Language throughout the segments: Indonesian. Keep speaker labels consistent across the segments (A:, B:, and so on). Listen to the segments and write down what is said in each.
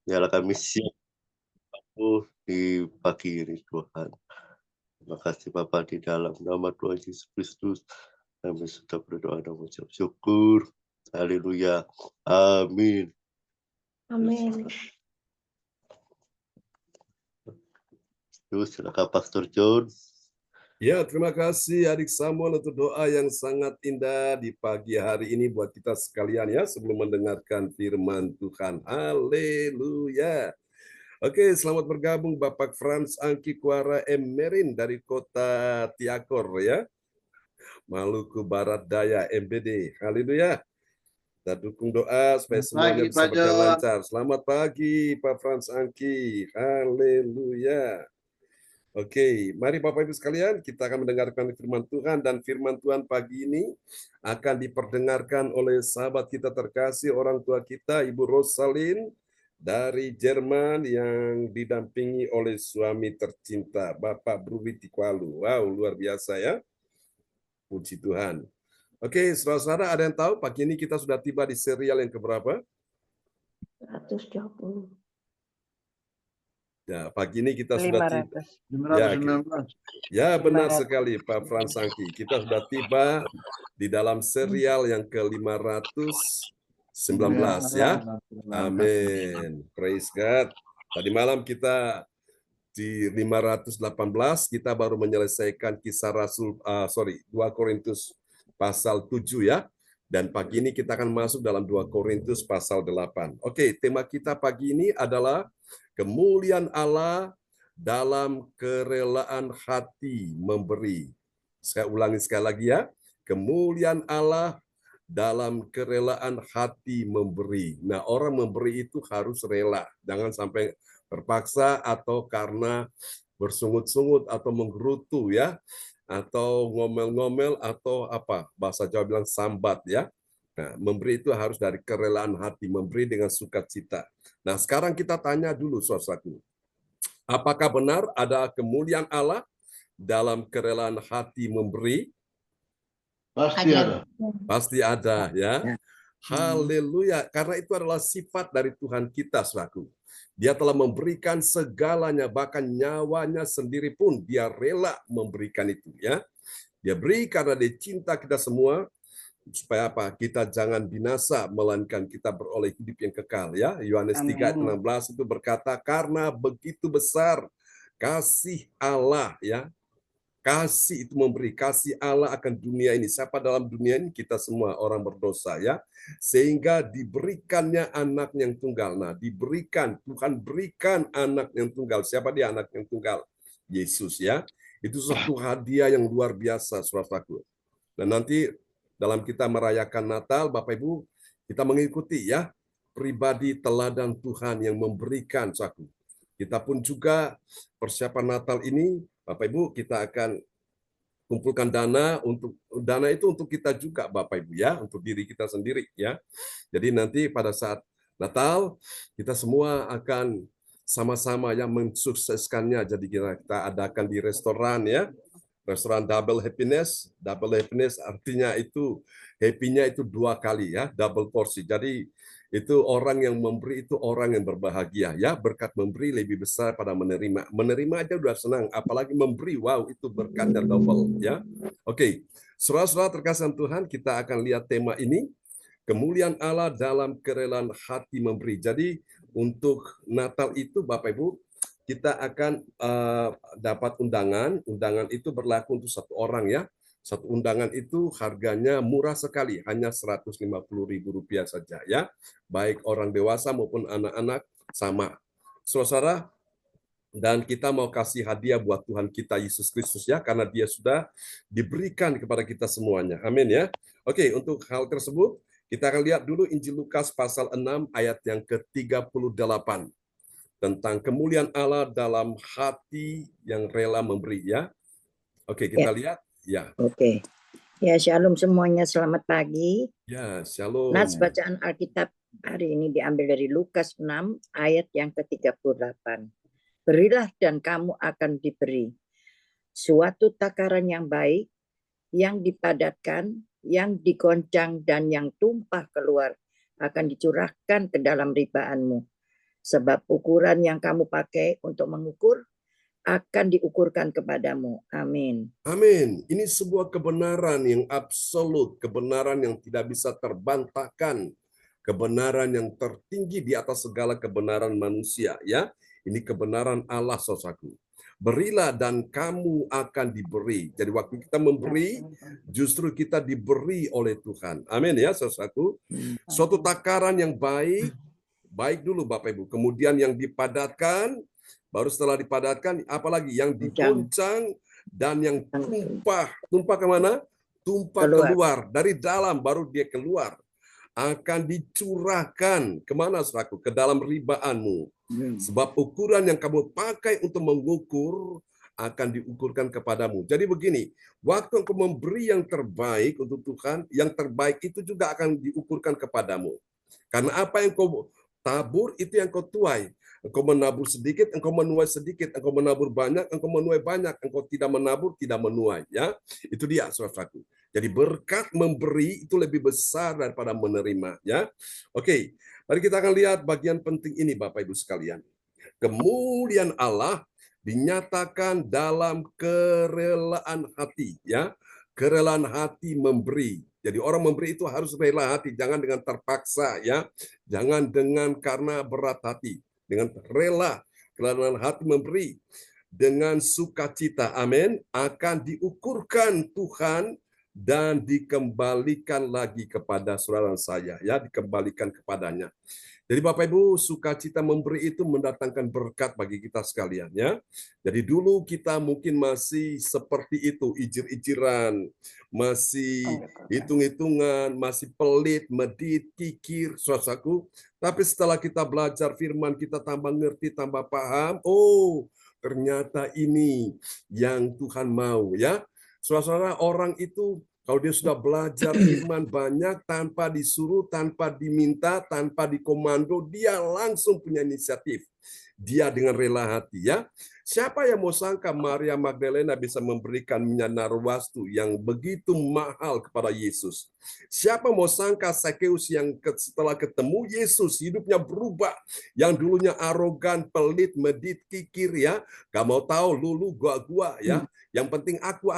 A: Biarlah kami siap di pagi ini Tuhan. Terima kasih Bapa di dalam nama Tuhan Yesus Kristus. Kami sudah berdoa dan mengucap syukur. Haleluya. Amin.
B: Amin.
A: Terus silakan Pastor John.
C: Ya, terima kasih Adik Samuel untuk doa yang sangat indah di pagi hari ini buat kita sekalian ya sebelum mendengarkan firman Tuhan. Haleluya. Oke, selamat bergabung Bapak Frans Angki Kuara Merin dari kota Tiakor ya. Maluku Barat Daya MBD. Haleluya. Kita dukung doa supaya semuanya bisa berjalan lancar. Selamat pagi Pak Frans Angki. Haleluya. Oke, mari Bapak Ibu sekalian, kita akan mendengarkan firman Tuhan dan firman Tuhan pagi ini akan diperdengarkan oleh sahabat kita terkasih, orang tua kita, Ibu Rosalin dari Jerman yang didampingi oleh suami tercinta, Bapak Bruwi Tikwalu. Wow, luar biasa ya. Puji Tuhan. Oke, saudara-saudara, ada yang tahu pagi ini kita sudah tiba di serial yang keberapa?
B: 120.
C: Ya, pagi ini kita sudah tiba.
D: 519.
C: Ya, benar sekali Pak Frans Angki. Kita sudah tiba di dalam serial yang ke-519 ya. Amin. Praise God. Tadi malam kita di 518 kita baru menyelesaikan kisah Rasul 2 Korintus pasal 7 ya. Dan pagi ini kita akan masuk dalam 2 Korintus pasal 8. Oke, tema kita pagi ini adalah kemuliaan Allah dalam kerelaan hati memberi. Saya ulangi sekali lagi ya. Kemuliaan Allah dalam kerelaan hati memberi. Nah, orang memberi itu harus rela. Jangan sampai terpaksa atau karena bersungut-sungut atau menggerutu ya. Atau ngomel-ngomel atau apa bahasa Jawa bilang sambat ya. Nah, memberi itu harus dari kerelaan hati, memberi dengan sukacita. Nah, sekarang kita tanya dulu saudaraku. Apakah benar ada kemuliaan Allah dalam kerelaan hati memberi?
D: Pasti ada.
C: Pasti ada ya. Haleluya. Karena itu adalah sifat dari Tuhan kita saudaraku. Dia telah memberikan segalanya, bahkan nyawanya sendiri pun dia rela memberikan itu ya. Dia beri karena dia cinta kita semua, supaya apa? Kita jangan binasa, melainkan kita beroleh hidup yang kekal ya. Yohanes 3:16 itu berkata, karena begitu besar kasih Allah ya. Kasih itu memberi, kasih Allah akan dunia ini. Siapa dalam dunia ini? Kita semua orang berdosa ya. Sehingga diberikannya anak yang tunggal. Nah, diberikan, Tuhan berikan anak yang tunggal. Siapa dia anak yang tunggal? Yesus ya. Itu suatu hadiah yang luar biasa, saudaraku. Dan nanti dalam kita merayakan Natal, Bapak Ibu, kita mengikuti ya pribadi teladan Tuhan yang memberikan, saudaraku. Kita pun juga persiapan Natal ini, Bapak Ibu, kita akan kumpulkan dana itu untuk kita juga Bapak Ibu ya, untuk diri kita sendiri ya. Jadi nanti pada saat Natal kita semua akan sama-sama yang mensukseskannya. Jadi kita adakan di restoran ya. Restoran Double Happiness. Double Happiness artinya itu happy-nya itu 2 kali ya, double porsi. Jadi itu orang yang memberi itu orang yang berbahagia ya. Berkat memberi lebih besar pada menerima. Menerima aja udah senang, apalagi memberi, wow itu berkatnya double ya. Oke, saudara-saudara terkasih Tuhan, kita akan lihat tema ini, kemuliaan Allah dalam kerelaan hati memberi. Jadi untuk Natal itu Bapak Ibu, kita akan dapat undangan. Undangan itu berlaku untuk 1 orang ya. 1 undangan itu harganya murah sekali, hanya Rp150.000 saja ya. Baik orang dewasa maupun anak-anak sama. Saudara, dan kita mau kasih hadiah buat Tuhan kita Yesus Kristus ya, karena dia sudah diberikan kepada kita semuanya. Amin ya. Oke, untuk hal tersebut kita akan lihat dulu Injil Lukas pasal 6 ayat yang ke-38. Tentang kemuliaan Allah dalam hati yang rela memberi ya. Oke, kita lihat ya.
E: Oke. Ya, shalom semuanya, selamat pagi.
C: Ya, shalom.
E: Nats bacaan Alkitab hari ini diambil dari Lukas 6 ayat yang ke-38. Berilah dan kamu akan diberi. Suatu takaran yang baik, yang dipadatkan, yang digoncang dan yang tumpah keluar akan dicurahkan ke dalam ribaanmu. Sebab ukuran yang kamu pakai untuk mengukur akan diukurkan kepadamu. Amin.
C: Amin. Ini sebuah kebenaran yang absolut, kebenaran yang tidak bisa terbantahkan, kebenaran yang tertinggi di atas segala kebenaran manusia. Ya, ini kebenaran Allah, saudaraku. Berilah dan kamu akan diberi. Jadi waktu kita memberi, justru kita diberi oleh Tuhan. Amin ya, saudaraku. Suatu takaran yang baik, baik dulu Bapak Ibu. Kemudian yang dipadatkan, baru setelah dipadatkan, apalagi yang digoncang dan yang tumpah kemana? Tumpah keluar dari dalam, baru dia keluar. Akan dicurahkan kemana, saudaraku? Ke dalam ribaanmu. Sebab ukuran yang kamu pakai untuk mengukur akan diukurkan kepadamu. Jadi begini, waktu engkau memberi yang terbaik untuk Tuhan, yang terbaik itu juga akan diukurkan kepadamu. Karena apa yang kau tabur, itu yang kau tuai. Engkau menabur sedikit, engkau menuai sedikit. Engkau menabur banyak, engkau menuai banyak. Engkau tidak menabur, tidak menuai. Ya, itu dia, saudaraku. Jadi berkat memberi itu lebih besar daripada menerima. Ya, oke. Mari kita akan lihat bagian penting ini, Bapak Ibu sekalian. Kemuliaan Allah dinyatakan dalam kerelaan hati. Ya, kerelaan hati memberi. Jadi orang memberi itu harus rela hati, jangan dengan terpaksa. Ya, jangan dengan karena berat hati. Dengan rela, kerelaan hati memberi dengan sukacita, amin, akan diukurkan Tuhan dan dikembalikan lagi kepada saudara saya, ya, dikembalikan kepadanya. Jadi Bapak Ibu, sukacita memberi itu mendatangkan berkat bagi kita sekalian, ya. Jadi dulu kita mungkin masih seperti itu, ijir-ijiran, masih hitung-hitungan, masih pelit, medit, kikir, saudaraku. Tapi setelah kita belajar firman, kita tambah ngerti, tambah paham. Oh, ternyata ini yang Tuhan mau, ya. Saudara-saudara, orang itu kalau dia sudah belajar firman banyak tanpa disuruh, tanpa diminta, tanpa dikomando, dia langsung punya inisiatif. Dia dengan rela hati, ya. Siapa yang mau sangka Maria Magdalena bisa memberikan minyak narwastu yang begitu mahal kepada Yesus? Siapa mau sangka Sakeus yang setelah ketemu Yesus hidupnya berubah, yang dulunya arogan, pelit, medit, kikir, ya, gak mau tahu, lulu, gua, ya. Yang penting aku.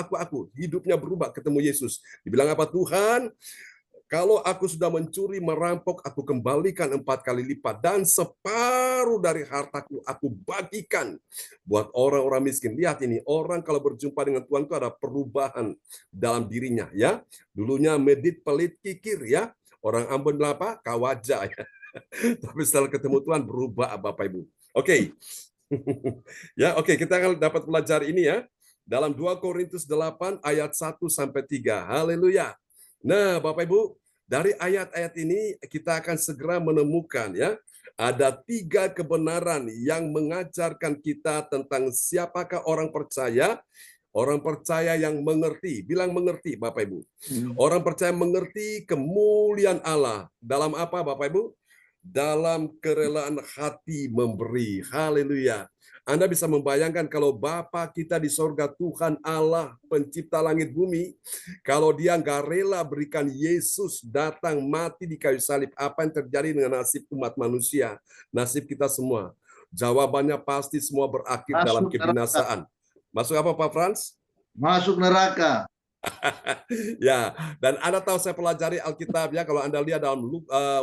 C: Hidupnya berubah ketemu Yesus. Dibilang apa? Tuhan, kalau aku sudah mencuri, merampok, aku kembalikan 4 kali lipat. Dan separuh dari hartaku aku bagikan buat orang-orang miskin. Lihat ini, orang kalau berjumpa dengan Tuhan itu ada perubahan dalam dirinya. Ya, dulunya medit, pelit, kikir. Ya, orang Ambon apa? Kawaja. Ya. Tapi setelah ketemu Tuhan berubah, Bapak Ibu. Oke. Ya, oke, kita akan dapat belajar ini ya. Dalam 2 Korintus 8 ayat 1-3. Haleluya. Nah, Bapak Ibu, dari ayat-ayat ini kita akan segera menemukan ya, ada 3 kebenaran yang mengajarkan kita tentang siapakah orang percaya. Orang percaya yang mengerti, bilang mengerti Bapak Ibu. Orang percaya mengerti kemuliaan Allah. Dalam apa Bapak Ibu? Dalam kerelaan hati memberi. Haleluya. Anda bisa membayangkan kalau Bapa kita di sorga, Tuhan Allah pencipta langit bumi, kalau dia nggak rela berikan Yesus datang mati di kayu salib, apa yang terjadi dengan nasib umat manusia, nasib kita semua? Jawabannya pasti semua berakhir dalam kebinasaan. Masuk apa Pak Frans?
D: Masuk neraka.
C: Ya, dan Anda tahu saya pelajari Alkitab ya, kalau Anda lihat dalam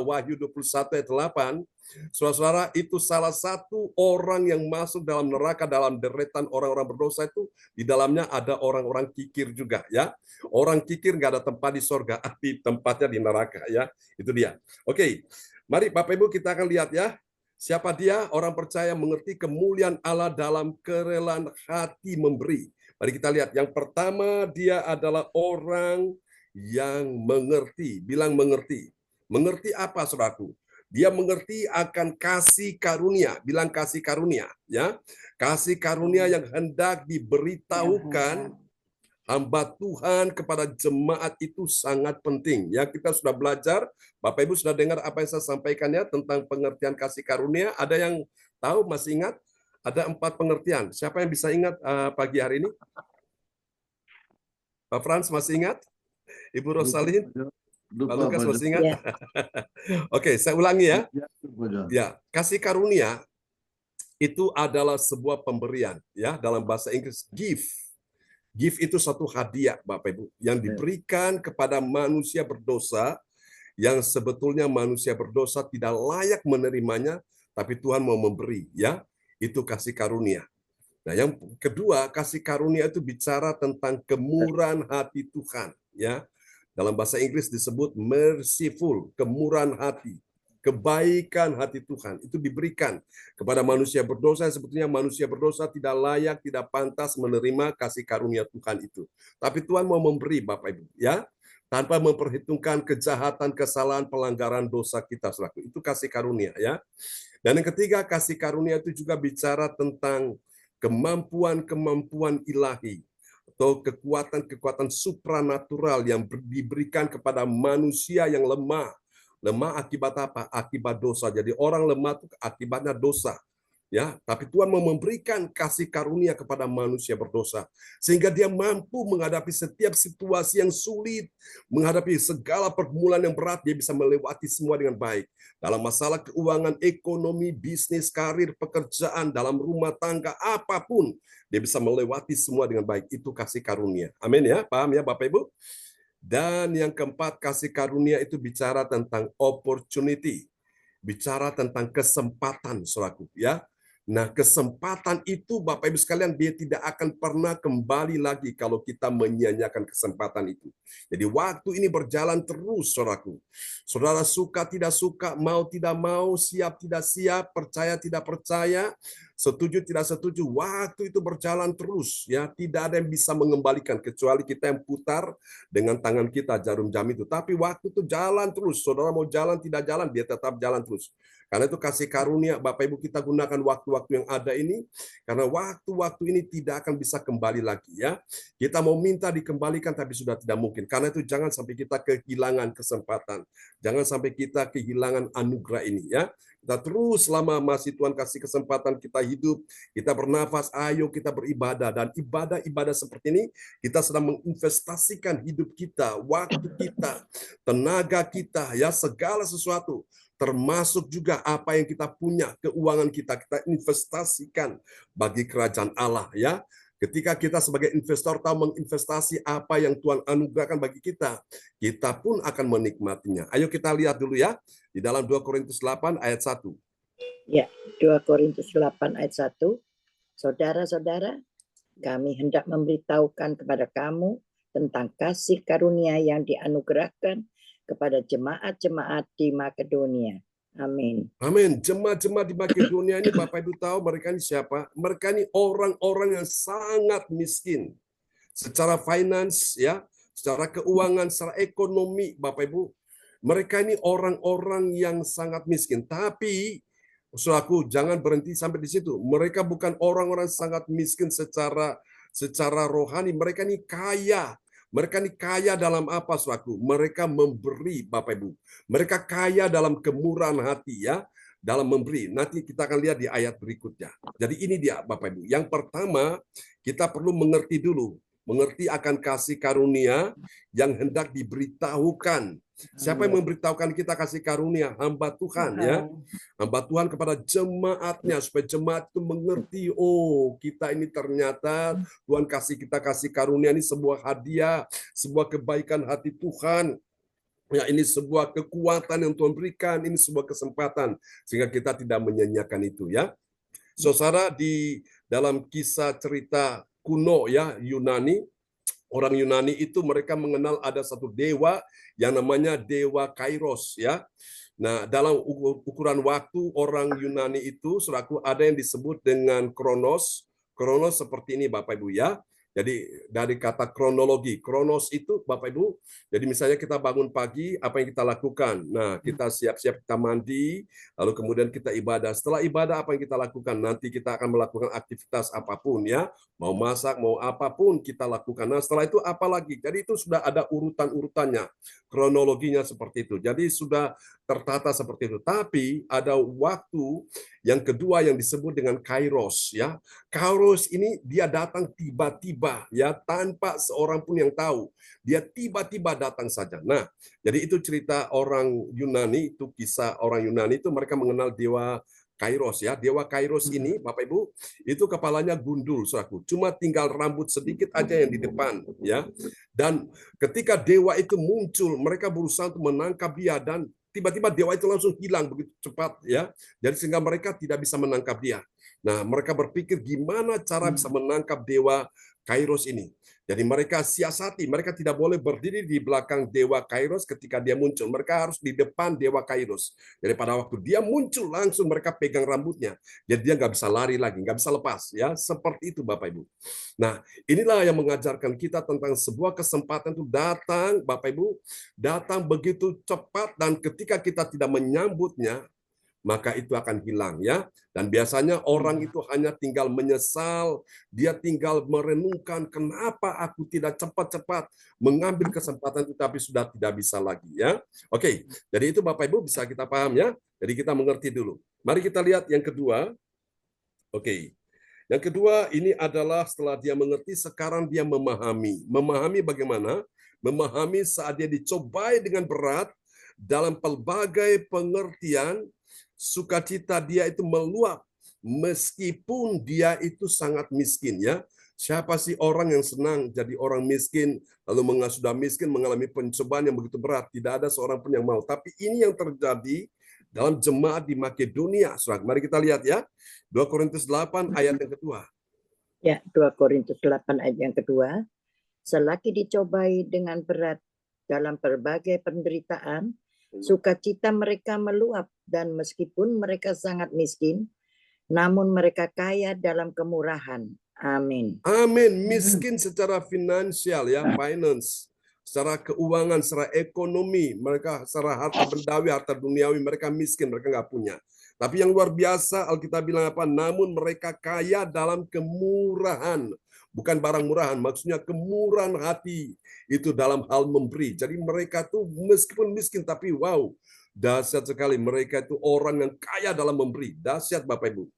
C: Wahyu 21 ayat 8, saudara-saudara, itu salah satu orang yang masuk dalam neraka dalam deretan orang-orang berdosa itu, di dalamnya ada orang-orang kikir juga ya. Orang kikir nggak ada tempat di sorga, tapi tempatnya di neraka ya. Itu dia. Oke, mari Bapak Ibu kita akan lihat ya. Siapa dia? Orang percaya mengerti kemuliaan Allah dalam kerelaan hati memberi. Mari kita lihat. Yang pertama, dia adalah orang yang mengerti. Bilang mengerti. Mengerti apa, saudaraku? Dia mengerti akan kasih karunia. Bilang kasih karunia. Ya, kasih karunia yang hendak diberitahukan hamba Tuhan kepada jemaat itu sangat penting. Ya, kita sudah belajar. Bapak Ibu sudah dengar apa yang saya sampaikan ya tentang pengertian kasih karunia. Ada yang tahu, masih ingat? Ada 4 pengertian. Siapa yang bisa ingat pagi hari ini? Pak Frans masih ingat? Ibu Rosalin?
D: Lupa,
C: Pak Lukas
D: Pak
C: masih
D: John.
C: ingat?
E: Ya.
C: Oke, saya ulangi ya.
D: Ya, Pak John.
C: Ya, kasih karunia itu adalah sebuah pemberian, ya, dalam bahasa Inggris gift. Gift itu satu hadiah, Bapak Ibu, yang diberikan kepada manusia berdosa yang sebetulnya manusia berdosa tidak layak menerimanya, tapi Tuhan mau memberi, ya. Itu kasih karunia. Nah, yang kedua, kasih karunia itu bicara tentang kemurahan hati Tuhan, ya. Dalam bahasa Inggris disebut merciful, kemurahan hati. Kebaikan hati Tuhan itu diberikan kepada manusia berdosa yang sebetulnya manusia berdosa tidak layak, tidak pantas menerima kasih karunia Tuhan itu. Tapi Tuhan mau memberi, Bapak Ibu, ya, tanpa memperhitungkan kejahatan, kesalahan, pelanggaran dosa kita, saudaraku. Itu kasih karunia, ya. Dan yang ketiga, kasih karunia itu juga bicara tentang kemampuan-kemampuan ilahi atau kekuatan-kekuatan supranatural yang diberikan kepada manusia yang lemah. Lemah akibat apa? Akibat dosa. Jadi orang lemah itu akibatnya dosa. Ya, tapi Tuhan mau memberikan kasih karunia kepada manusia berdosa sehingga dia mampu menghadapi setiap situasi yang sulit, menghadapi segala pergumulan yang berat, dia bisa melewati semua dengan baik. Dalam masalah keuangan, ekonomi, bisnis, karir, pekerjaan, dalam rumah tangga, apapun, dia bisa melewati semua dengan baik. Itu kasih karunia. Amin ya, paham ya Bapak Ibu? Dan yang keempat, kasih karunia itu bicara tentang opportunity. Bicara tentang kesempatan, saudaraku, ya. Nah, kesempatan itu Bapak Ibu sekalian dia tidak akan pernah kembali lagi kalau kita menyia-nyiakan kesempatan itu. Jadi waktu ini berjalan terus, saudaraku. Saudara suka tidak suka, mau tidak mau, siap tidak siap, percaya tidak percaya, setuju tidak setuju, waktu itu berjalan terus, ya. Tidak ada yang bisa mengembalikan kecuali kita yang putar dengan tangan kita jarum jam itu. Tapi waktu itu jalan terus. Saudara mau jalan tidak jalan, dia tetap jalan terus. Karena itu kasih karunia Bapak Ibu kita gunakan waktu-waktu yang ada ini, karena waktu-waktu ini tidak akan bisa kembali lagi, ya. Kita mau minta dikembalikan tapi sudah tidak mungkin. Karena itu jangan sampai kita kehilangan kesempatan. Jangan sampai kita kehilangan anugerah ini, ya. Kita terus selama masih Tuhan kasih kesempatan kita hidup, kita bernafas, ayo kita beribadah. Dan ibadah-ibadah seperti ini, kita sedang menginvestasikan hidup kita, waktu kita, tenaga kita, ya, segala sesuatu. Termasuk juga apa yang kita punya, keuangan kita investasikan bagi kerajaan Allah, ya. Ketika kita sebagai investor tahu menginvestasi apa yang Tuhan anugerahkan bagi kita, kita pun akan menikmatinya. Ayo kita lihat dulu ya, di dalam 2 Korintus 8 ayat 1.
E: Ya, 2 Korintus 8 ayat 1. Saudara-saudara, kami hendak memberitahukan kepada kamu tentang kasih karunia yang dianugerahkan kepada jemaat-jemaat di Makedonia. Amin.
C: Amin. Jemaat-jemaat di Makedonia ini Bapak Ibu tahu mereka ini siapa? Mereka ini orang-orang yang sangat miskin. Secara finance, ya, secara keuangan, secara ekonomi, Bapak Ibu. Mereka ini orang-orang yang sangat miskin. Tapi, saudaraku, jangan berhenti sampai di situ. Mereka bukan orang-orang sangat miskin secara rohani. Mereka ini kaya. Mereka ini kaya dalam apa, saudaraku? Mereka memberi, Bapak Ibu. Mereka kaya dalam kemurahan hati, ya, dalam memberi. Nanti kita akan lihat di ayat berikutnya. Jadi ini dia, Bapak Ibu. Yang pertama, kita perlu mengerti dulu. Mengerti akan kasih karunia yang hendak diberitahukan. Siapa yang memberitahukan kita kasih karunia? Hamba Tuhan, ya. Hamba Tuhan kepada jemaatnya, supaya jemaat itu mengerti, oh kita ini ternyata Tuhan kasih kita kasih karunia ini sebuah hadiah, sebuah kebaikan hati Tuhan. Ya, ini sebuah kekuatan yang Tuhan berikan, ini sebuah kesempatan sehingga kita tidak menyia-nyiakan itu, ya. Saudara, di dalam kisah cerita kuno, ya, Yunani, orang Yunani itu mereka mengenal ada satu dewa yang namanya dewa Kairos, ya. Nah, dalam ukuran waktu orang Yunani itu, saudaraku, ada yang disebut dengan Kronos. Kronos seperti ini, Bapak Ibu, ya. Jadi dari kata kronologi, kronos itu Bapak Ibu, jadi misalnya kita bangun pagi, apa yang kita lakukan? Nah, kita siap-siap, kita mandi, lalu kemudian kita ibadah. Setelah ibadah, apa yang kita lakukan? Nanti kita akan melakukan aktivitas apapun, ya. Mau masak, mau apapun kita lakukan. Nah, setelah itu apa lagi? Jadi itu sudah ada urutan-urutannya, kronologinya seperti itu. Jadi sudah tertata seperti itu. Tapi ada waktu yang kedua yang disebut dengan Kairos, ya. Kairos ini dia datang tiba-tiba, tiba-tiba ya tanpa seorang pun yang tahu. Dia tiba-tiba datang saja. Nah, jadi itu cerita orang Yunani, itu kisah orang Yunani itu mereka mengenal dewa Kairos ya. Dewa Kairos ini Bapak Ibu, itu kepalanya gundul saudaraku. Cuma tinggal rambut sedikit aja yang di depan ya. Dan ketika dewa itu muncul, mereka berusaha untuk menangkap dia dan tiba-tiba dewa itu langsung hilang begitu cepat ya. Jadi sehingga mereka tidak bisa menangkap dia. Nah, mereka berpikir gimana cara bisa menangkap dewa Kairos ini. Jadi mereka siasati, mereka tidak boleh berdiri di belakang dewa Kairos ketika dia muncul. Mereka harus di depan dewa Kairos. Jadi pada waktu dia muncul langsung mereka pegang rambutnya. Jadi dia nggak bisa lari lagi, nggak bisa lepas. Ya, seperti itu Bapak Ibu. Nah, inilah yang mengajarkan kita tentang sebuah kesempatan itu datang, Bapak Ibu, datang begitu cepat dan ketika kita tidak menyambutnya, maka itu akan hilang ya. Dan biasanya orang itu hanya tinggal menyesal, dia tinggal merenungkan kenapa aku tidak cepat-cepat mengambil kesempatan itu tapi sudah tidak bisa lagi ya. Oke, jadi itu Bapak Ibu bisa kita paham ya. Jadi kita mengerti dulu. Mari kita lihat yang kedua. Oke. Yang kedua ini adalah setelah dia mengerti sekarang dia memahami. Memahami bagaimana? Memahami saat dia dicobai dengan berat dalam pelbagai pengertian, sukacita dia itu meluap meskipun dia itu sangat miskin ya. Siapa sih orang yang senang jadi orang miskin lalu sudah miskin mengalami pencobaan yang begitu berat? Tidak ada seorang pun yang mau. Tapi ini yang terjadi dalam jemaat di Makedonia. Mari kita lihat ya. 2 Korintus 8 ayat yang kedua.
E: Ya, 2 Korintus 8 ayat yang kedua. Selagi dicobai dengan berat dalam berbagai penderitaan, sukacita mereka meluap dan meskipun mereka sangat miskin, namun mereka kaya dalam kemurahan. Amin.
C: Amin. Miskin secara finansial ya, finance, secara keuangan, secara ekonomi, mereka secara harta bendawi, harta duniawi mereka miskin, mereka nggak punya. Tapi yang luar biasa Alkitab bilang apa? Namun mereka kaya dalam kemurahan. Bukan barang murahan, maksudnya kemurahan hati itu dalam hal memberi. Jadi mereka tuh meskipun miskin tapi wow, dahsyat sekali. Mereka itu orang yang kaya dalam memberi. Dahsyat Bapak Ibu.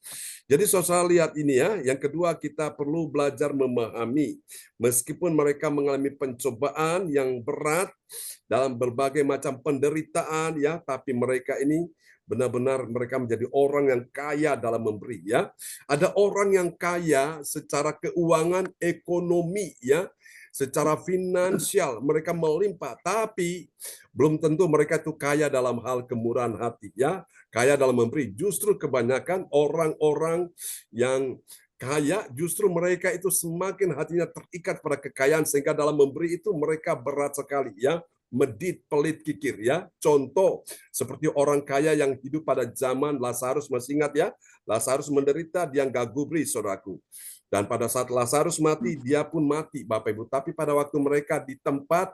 C: Jadi saudara lihat ini ya. Yang kedua kita perlu belajar memahami. Meskipun mereka mengalami pencobaan yang berat dalam berbagai macam penderitaan ya, tapi mereka ini benar-benar mereka menjadi orang yang kaya dalam memberi ya. Ada orang yang kaya secara keuangan ekonomi ya, secara finansial mereka melimpah, tapi belum tentu mereka itu kaya dalam hal kemurahan hati ya, kaya dalam memberi. Justru kebanyakan orang-orang yang kaya justru mereka itu semakin hatinya terikat pada kekayaan sehingga dalam memberi itu mereka berat sekali ya. Medit, pelit, kikir ya. Contoh seperti orang kaya yang hidup pada zaman Lazarus, masih ingat ya? Lazarus menderita, dia nggak gubris, saudaraku. Dan pada saat Lazarus mati, dia pun mati, Bapak Ibu. Tapi pada waktu mereka di tempat,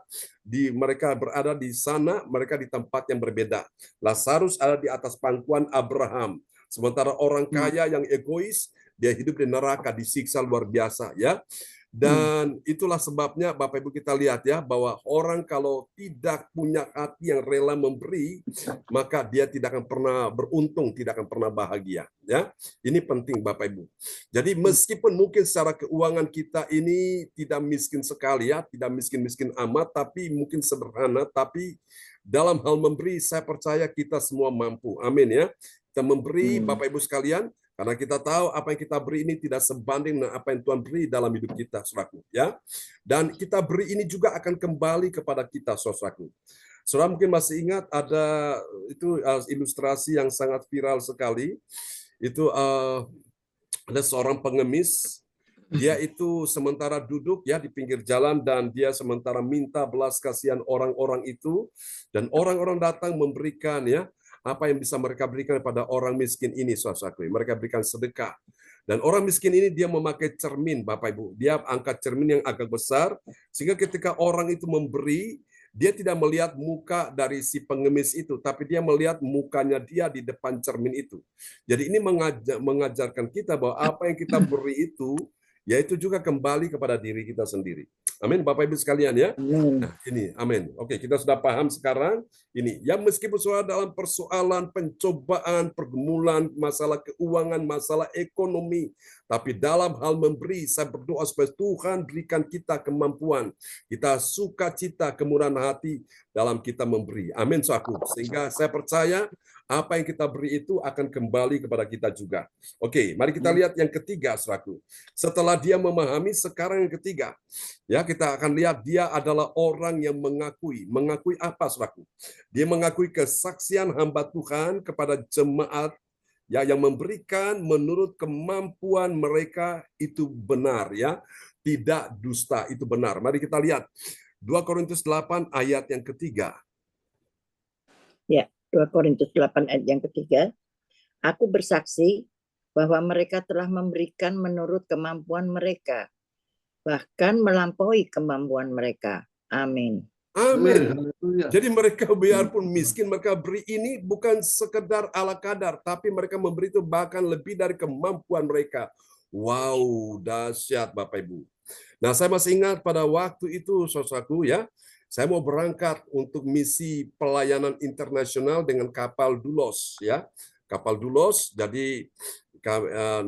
C: mereka berada di sana, mereka di tempat yang berbeda. Lazarus ada di atas pangkuan Abraham. Sementara orang kaya yang egois, dia hidup di neraka, disiksa luar biasa ya. Dan itulah sebabnya Bapak Ibu kita lihat ya bahwa orang kalau tidak punya hati yang rela memberi, maka dia tidak akan pernah beruntung, tidak akan pernah bahagia ya. Ini penting Bapak Ibu. Jadi meskipun mungkin secara keuangan kita ini tidak miskin sekali ya, tidak miskin-miskin amat, tapi mungkin sederhana, tapi dalam hal memberi saya percaya kita semua mampu. Amin ya. Kita memberi Bapak Ibu sekalian, karena kita tahu apa yang kita beri ini tidak sebanding dengan apa yang Tuhan beri dalam hidup kita, saudaraku. Ya, dan kita beri ini juga akan kembali kepada kita, saudaraku. Saudara mungkin masih ingat ada itu ilustrasi yang sangat viral sekali. Itu ada seorang pengemis. Dia itu sementara duduk ya di pinggir jalan dan dia sementara minta belas kasihan orang-orang itu dan orang-orang datang memberikan ya apa yang bisa mereka berikan kepada orang miskin ini, saudaraku. Mereka berikan sedekah. Dan orang miskin ini dia memakai cermin, Bapak Ibu. Dia angkat cermin yang agak besar, sehingga ketika orang itu memberi, dia tidak melihat muka dari si pengemis itu, tapi dia melihat mukanya dia di depan cermin itu. Jadi ini mengajarkan kita bahwa apa yang kita beri yaitu juga kembali kepada diri kita sendiri. Amin, Bapak Ibu sekalian ya.
E: Amin.
C: Nah, ini, amin. Oke, kita sudah paham sekarang. Ini, ya meskipun saudara dalam persoalan, pencobaan, pergumulan, masalah keuangan, masalah ekonomi, tapi dalam hal memberi, saya berdoa supaya Tuhan berikan kita kemampuan, kita sukacita, kemurahan hati dalam kita memberi. Amin, saudaraku. Sehingga saya percaya apa yang kita beri itu akan kembali kepada kita juga. Oke, mari kita lihat yang ketiga, saudaraku. Setelah dia memahami, sekarang yang ketiga. Ya, kita akan lihat dia adalah orang yang mengakui. Mengakui apa, saudaraku? Dia mengakui kesaksian hamba Tuhan kepada jemaat ya yang memberikan menurut kemampuan mereka itu benar ya. Tidak dusta, itu benar. Mari kita lihat 2 Korintus 8 ayat yang ketiga.
E: Ya, 2 Korintus 8 ayat yang ketiga. Aku bersaksi bahwa mereka telah memberikan menurut kemampuan mereka, bahkan melampaui kemampuan mereka. Amin.
C: Amin.
D: Haleluya.
C: Jadi mereka biarpun miskin, mereka beri ini bukan sekedar ala kadar, tapi mereka memberi itu bahkan lebih dari kemampuan mereka. Wow, dahsyat Bapak Ibu. Nah, saya masih ingat pada waktu itu, saudaraku ya, saya mau berangkat untuk misi pelayanan internasional dengan kapal Dulos ya. Kapal Dulos, jadi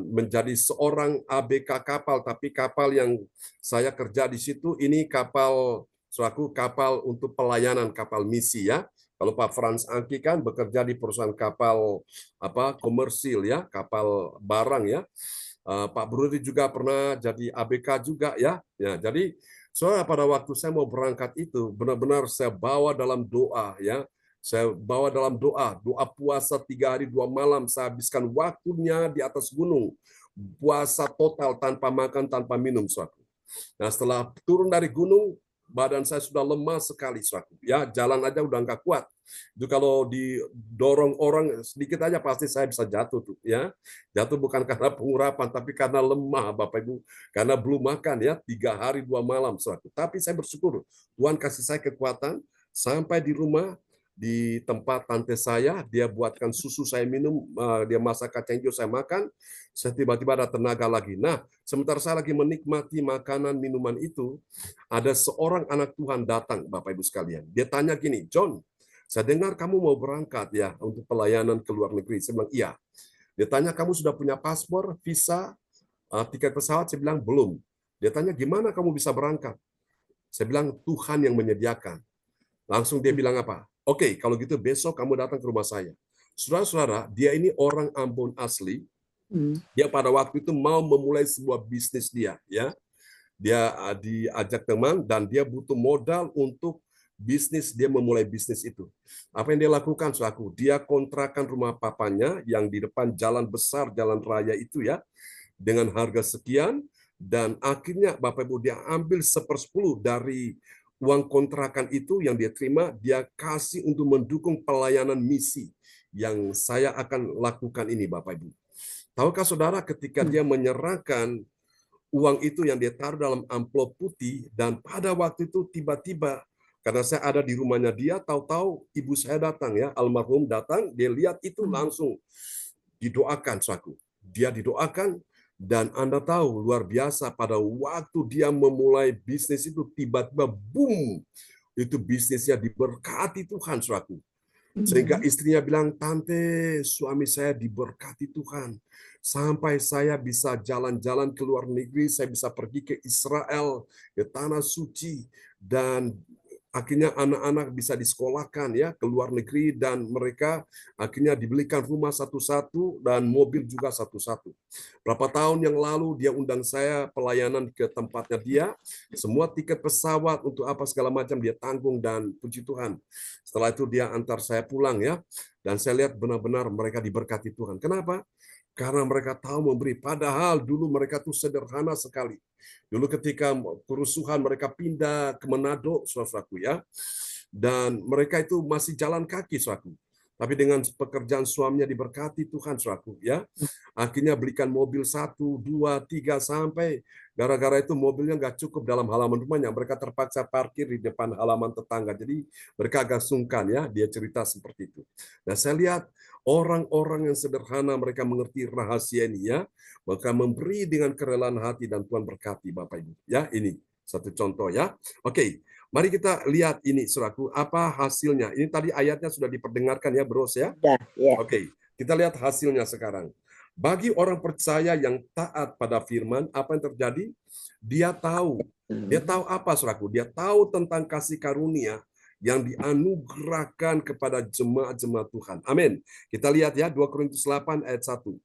C: menjadi seorang ABK kapal, tapi kapal yang saya kerja di situ ini kapal selaku kapal untuk pelayanan, kapal misi ya. Kalau Pak Frans Angki kan bekerja di perusahaan kapal komersil ya, kapal barang ya. Pak Brudi juga pernah jadi ABK juga ya. Ya, jadi soalnya pada waktu saya mau berangkat itu benar-benar saya bawa dalam doa ya. Saya bawa dalam doa puasa 3 hari 2 malam, saya habiskan waktunya di atas gunung. Puasa total tanpa makan, tanpa minum, suatu. Nah, setelah turun dari gunung, badan saya sudah lemah sekali, suatu. Ya, jalan aja udah nggak kuat. Itu kalau didorong orang sedikit aja pasti saya bisa jatuh tuh, ya. Jatuh bukan karena pengurapan, tapi karena lemah, Bapak Ibu. Karena belum makan ya, 3 hari 2 malam, suatu. Tapi saya bersyukur Tuhan kasih saya kekuatan sampai di rumah. Di tempat tante saya, dia buatkan susu saya minum, dia masak kacang hijau saya makan, saya tiba-tiba ada tenaga lagi. Nah, sementara saya lagi menikmati makanan minuman itu, ada seorang anak Tuhan datang, Bapak Ibu sekalian. Dia tanya gini, John, saya dengar kamu mau berangkat ya untuk pelayanan ke luar negeri. Saya bilang, iya. Dia tanya, kamu sudah punya paspor, visa, tiket pesawat? Saya bilang, belum. Dia tanya, gimana kamu bisa berangkat? Saya bilang, Tuhan yang menyediakan. Langsung dia bilang apa? Oke, kalau gitu besok kamu datang ke rumah saya. Saudara-saudara, dia ini orang Ambon asli. Dia pada waktu itu mau memulai sebuah bisnis dia, ya. Dia diajak teman dan dia butuh modal untuk bisnis, dia memulai bisnis itu. Apa yang dia lakukan, saudaraku? Dia kontrakan rumah papanya yang di depan jalan besar, jalan raya itu ya, dengan harga sekian, dan akhirnya Bapak Ibu dia ambil 1/10 dari uang kontrakan itu yang dia terima, dia kasih untuk mendukung pelayanan misi yang saya akan lakukan ini, Bapak Ibu. Tahukah saudara ketika dia menyerahkan uang itu yang dia taruh dalam amplop putih, dan pada waktu itu tiba-tiba, karena saya ada di rumahnya dia, tahu-tahu ibu saya datang ya, almarhum datang, dia lihat itu langsung didoakan, saudaraku. Dia didoakan, dan Anda tahu luar biasa pada waktu dia memulai bisnis itu tiba-tiba boom, itu bisnisnya diberkati Tuhan, saudaraku. Sehingga istrinya bilang, tante, suami saya diberkati Tuhan. Sampai saya bisa jalan-jalan ke luar negeri, saya bisa pergi ke Israel, ke Tanah Suci, dan akhirnya anak-anak bisa disekolahkan ya ke luar negeri, dan mereka akhirnya dibelikan rumah satu-satu dan mobil juga satu-satu. Berapa tahun yang lalu dia undang saya pelayanan ke tempatnya dia, semua tiket pesawat untuk apa segala macam dia tanggung, dan puji Tuhan. Setelah itu dia antar saya pulang ya, dan saya lihat benar-benar mereka diberkati Tuhan. Kenapa? Karena mereka tahu memberi. Padahal dulu mereka tuh sederhana sekali. Dulu ketika kerusuhan mereka pindah ke Manado, saudaraku ya. Dan mereka itu masih jalan kaki, saudaraku. Tapi dengan pekerjaan suaminya diberkati Tuhan, saudaraku ya. Akhirnya belikan mobil 1, 2, 3 sampai gara-gara itu mobilnya nggak cukup dalam halaman rumahnya, mereka terpaksa parkir di depan halaman tetangga. Jadi mereka agak sungkan ya, dia cerita seperti itu. Nah, saya lihat orang-orang yang sederhana, mereka mengerti rahasia ini ya, maka memberi dengan kerelaan hati dan Tuhan berkati Bapak Ibu. Ya, ini satu contoh ya. Oke, mari kita lihat ini saudaraku, apa hasilnya. Ini tadi ayatnya sudah diperdengarkan ya, Bros ya.
E: Sudah, ya.
C: Oke, kita lihat hasilnya sekarang. Bagi orang percaya yang taat pada firman, apa yang terjadi? Dia tahu apa, saudaraku? Dia tahu tentang kasih karunia yang dianugerahkan kepada jemaat-jemaat Tuhan. Amin. Kita lihat ya, 2 Korintus 8 ayat 1.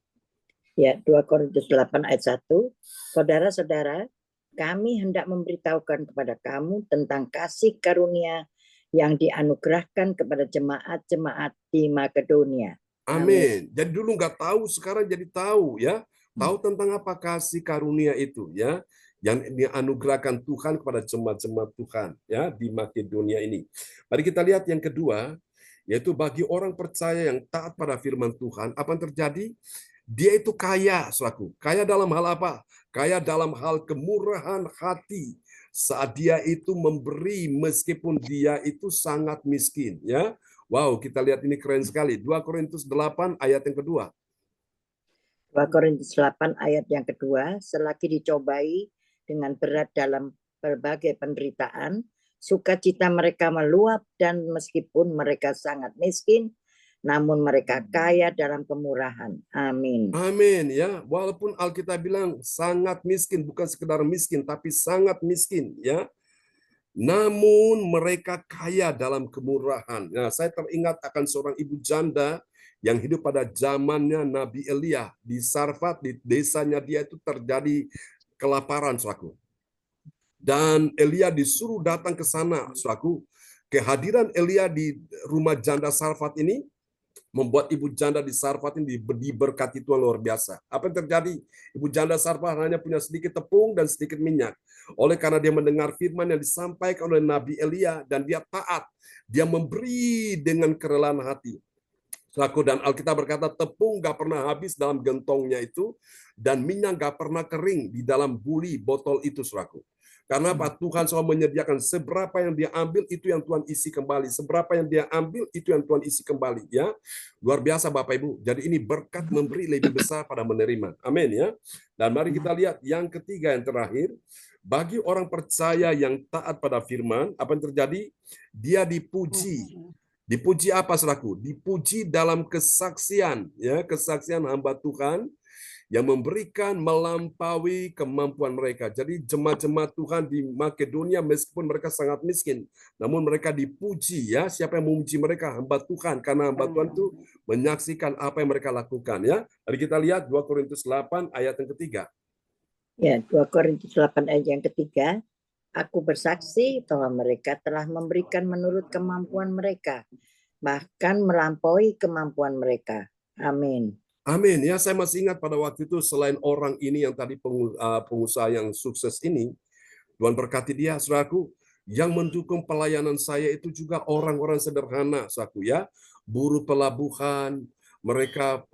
E: Ya, 2 Korintus 8 ayat 1. Saudara-saudara, kami hendak memberitahukan kepada kamu tentang kasih karunia yang dianugerahkan kepada jemaat-jemaat di Makedonia.
C: Amin. Jadi dulu nggak tahu, sekarang jadi tahu ya. Tahu tentang apa kasih karunia itu ya, yang dianugerahkan Tuhan kepada jemaat-jemaat Tuhan ya di Makedonia ini. Mari kita lihat yang kedua, yaitu bagi orang percaya yang taat pada firman Tuhan, apa yang terjadi? Dia itu kaya, saudaraku. Kaya dalam hal apa? Kaya dalam hal kemurahan hati. Saat dia itu memberi meskipun dia itu sangat miskin ya. Wow, kita lihat ini keren sekali. 2 Korintus 8 ayat yang kedua.
E: 2 Korintus 8 ayat yang kedua, selagi dicobai dengan berat dalam berbagai penderitaan, sukacita mereka meluap dan meskipun mereka sangat miskin, namun mereka kaya dalam kemurahan. Amin.
C: Amin ya. Walaupun Alkitab bilang sangat miskin, bukan sekedar miskin, tapi sangat miskin ya. Namun mereka kaya dalam kemurahan. Nah, saya teringat akan seorang ibu janda yang hidup pada zamannya Nabi Elia di Sarfat, di desanya dia itu terjadi kelaparan, saudaraku. Dan Elia disuruh datang ke sana, saudaraku. Kehadiran Elia di rumah janda Sarfat ini membuat ibu janda di Sarfat ini diberkati Tuhan luar biasa. Apa yang terjadi? Ibu janda Sarfat hanya punya sedikit tepung dan sedikit minyak. Oleh karena dia mendengar firman yang disampaikan oleh Nabi Elia dan dia taat, dia memberi dengan kerelaan hati. Dan Alkitab berkata tepung gak pernah habis dalam gentongnya itu dan minyak gak pernah kering di dalam buli botol itu, saudaraku. Karena apa? Tuhan selalu menyediakan seberapa yang dia ambil itu yang Tuhan isi kembali. Seberapa yang dia ambil itu yang Tuhan isi kembali. Ya, luar biasa Bapak Ibu. Jadi ini berkat memberi lebih besar pada menerima. Amin ya. Dan mari kita lihat yang ketiga yang terakhir. Bagi orang percaya yang taat pada firman, apa yang terjadi? Dia dipuji. Dipuji apa, saudaraku? Dipuji dalam kesaksian, ya, kesaksian hamba Tuhan yang memberikan melampaui kemampuan mereka. Jadi jemaat-jemaat Tuhan di Makedonia meskipun mereka sangat miskin, namun mereka dipuji ya. Siapa yang memuji mereka? Hamba Tuhan, karena hamba Tuhan itu menyaksikan apa yang mereka lakukan ya. Mari kita lihat 2 Korintus 8 ayat yang ketiga.
E: Ya, 2 Korintus 8 ayat yang ketiga. Aku bersaksi bahwa mereka telah memberikan menurut kemampuan mereka, bahkan melampaui kemampuan mereka. Amin.
C: Amin. Ya, saya masih ingat pada waktu itu selain orang ini yang tadi pengusaha yang sukses ini, Tuhan berkati dia, saudaraku, yang mendukung pelayanan saya itu juga orang-orang sederhana, saudaraku ya, buruh pelabuhan, mereka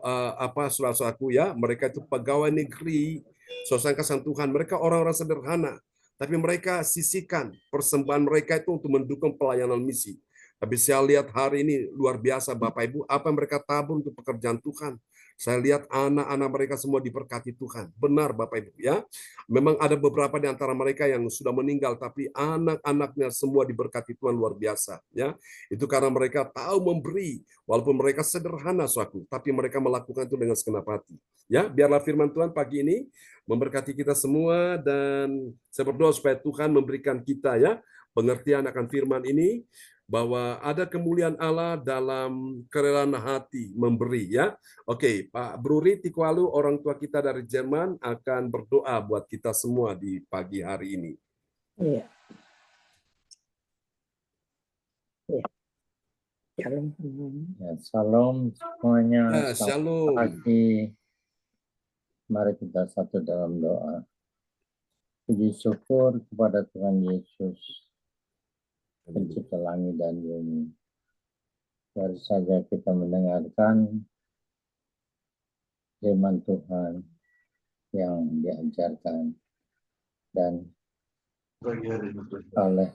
C: saudaraku ya, mereka itu pegawai negeri, saudara kasih Tuhan, mereka orang-orang sederhana, tapi mereka sisihkan persembahan mereka itu untuk mendukung pelayanan misi. Tapi saya lihat hari ini luar biasa Bapak Ibu, apa yang mereka tabur untuk pekerjaan Tuhan. Saya lihat anak-anak mereka semua diberkati Tuhan. Benar Bapak Ibu ya. Memang ada beberapa di antara mereka yang sudah meninggal, tapi anak-anaknya semua diberkati Tuhan luar biasa ya. Itu karena mereka tahu memberi, walaupun mereka sederhana suatu, tapi mereka melakukan itu dengan segenap hati. Ya, biarlah firman Tuhan pagi ini memberkati kita semua dan saya berdoa supaya Tuhan memberikan kita ya pengertian akan firman ini, bahwa ada kemuliaan Allah dalam kerelaan hati memberi ya. Oke, Pak Bruri Tikwalu, orang tua kita dari Jerman akan berdoa buat kita semua di pagi hari ini.
E: Iya. Ya. Shalom.
F: Ya, shalom semuanya.
C: Ya, shalom.
F: Pagi. Mari kita satu dalam doa. Puji syukur kepada Tuhan Yesus, Pencipta langit dan bumi. Baru saja kita mendengarkan firman Tuhan yang diajarkan dan oleh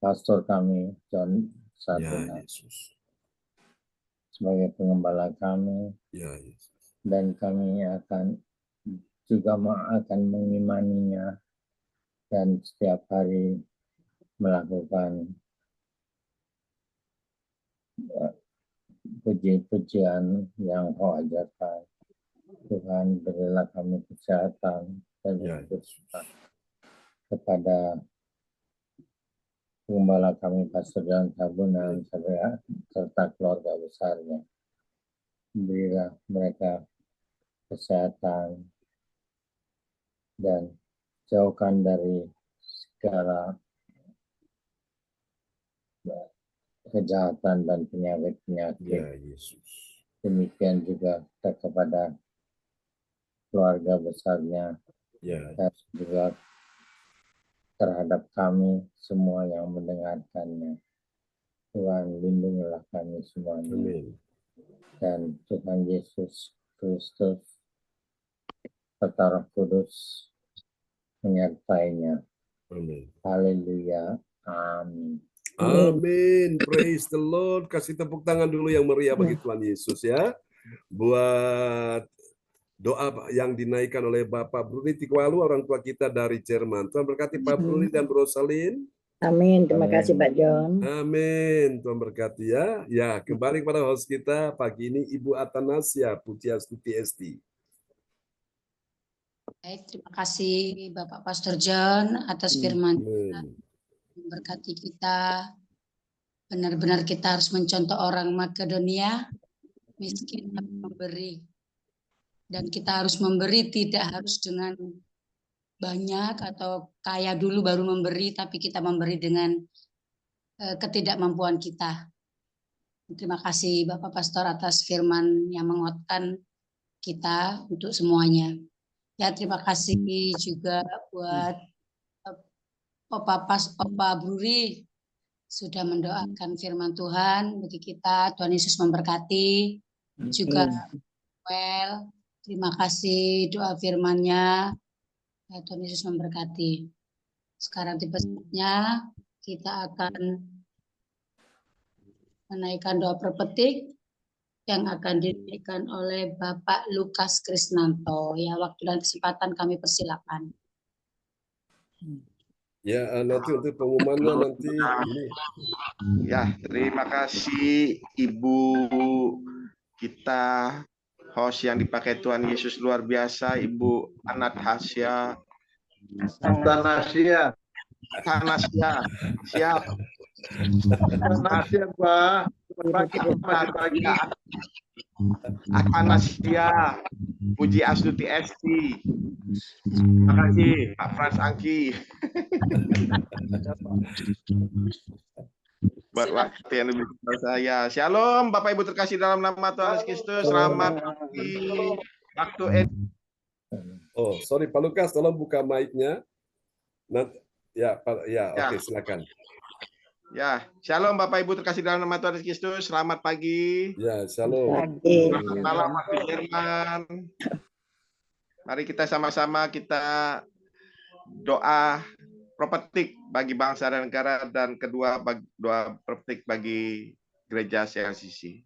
F: pastor kami John
C: Ya
F: Saduna
C: Yesus.
F: sebagai pengembala kami,
C: Ya Yesus.
F: dan kami akan mengimaninya dan setiap hari melakukan puji-pujian yang Kau ajarkan. Tuhan, berilah kami kesehatan dan
C: Ya Yesus.
F: kepada pengembala kami Pastor John Sabunan serta keluarga besarnya. Berilah mereka kesehatan dan jauhkan dari segala kejahatan dan penyakit-penyakit.
C: Ya Yesus.
F: Demikian juga kepada keluarga besarnya
C: Ya.
F: dan juga terhadap kami semua yang mendengarkannya. Tuhan, lindungilah kami semuanya.
C: Amin.
F: Dan Tuhan Yesus Kristus serta Roh Kudus menyertainya.
C: Amin.
F: Haleluya. Amin.
C: Amin. Praise the Lord. Kasih tepuk tangan dulu yang meriah bagi Tuhan Yesus ya. Buat doa yang dinaikkan oleh Bapak Bruni Tikwalu, orang tua kita dari Jerman. Tuhan berkati Pak Bruni dan Bro Salin.
E: Amin. Terima
F: Amin.
E: kasih Pak John.
C: Amin. Tuhan berkati ya. Ya, kembali kepada host kita pagi ini Ibu Atanasia Pujiastuti Esti.
B: Baik, terima kasih Bapak Pastor John atas firman
C: Amin.
B: berkati kita. Benar-benar kita harus mencontoh orang Makedonia, miskin tapi memberi. Dan kita harus memberi, tidak harus dengan banyak atau kaya dulu baru memberi, tapi kita memberi dengan ketidakmampuan kita. Terima kasih Bapak Pastor atas firman yang menguatkan kita untuk semuanya. Ya, terima kasih juga buat Opa Bruri sudah mendoakan firman Tuhan bagi kita. Tuhan Yesus memberkati. Juga Well, terima kasih doa firman-Nya. Ya, Tuhan Yesus memberkati. Sekarang tiba saatnya kita akan menaikkan doa perpetik yang akan dinaikkan oleh Bapak Lukas Krisnanto. Ya, waktu dan kesempatan kami persilakan.
C: Ya, nanti untuk pengumumannya nanti ini.
G: Ya, terima kasih Ibu kita host yang dipakai Tuhan Yesus luar biasa, Ibu Anastasia.
D: Atanasia.
G: Siap.
D: Atanasia, Pak. Selamat pagi.
G: Atanasia, Puji Astuti Esti. Terima kasih Pak Frans Angki. Buat waktu yang lebih besar saya. Shalom Bapak Ibu terkasih dalam nama Tuhan Yesus Kristus. Selamat pagi. Waktu
C: Oh, sorry Pak Lukas, tolong buka mic-nya. Nanti, ya, oke, silakan.
G: Ya, shalom Bapak Ibu terkasih dalam nama Tuhan Yesus Kristus. Selamat pagi.
C: Ya, shalom.
G: Selamat malam waktu Jerman. Mari kita sama-sama kita doa profetik bagi bangsa dan negara, dan kedua doa profetik bagi gereja CLCC.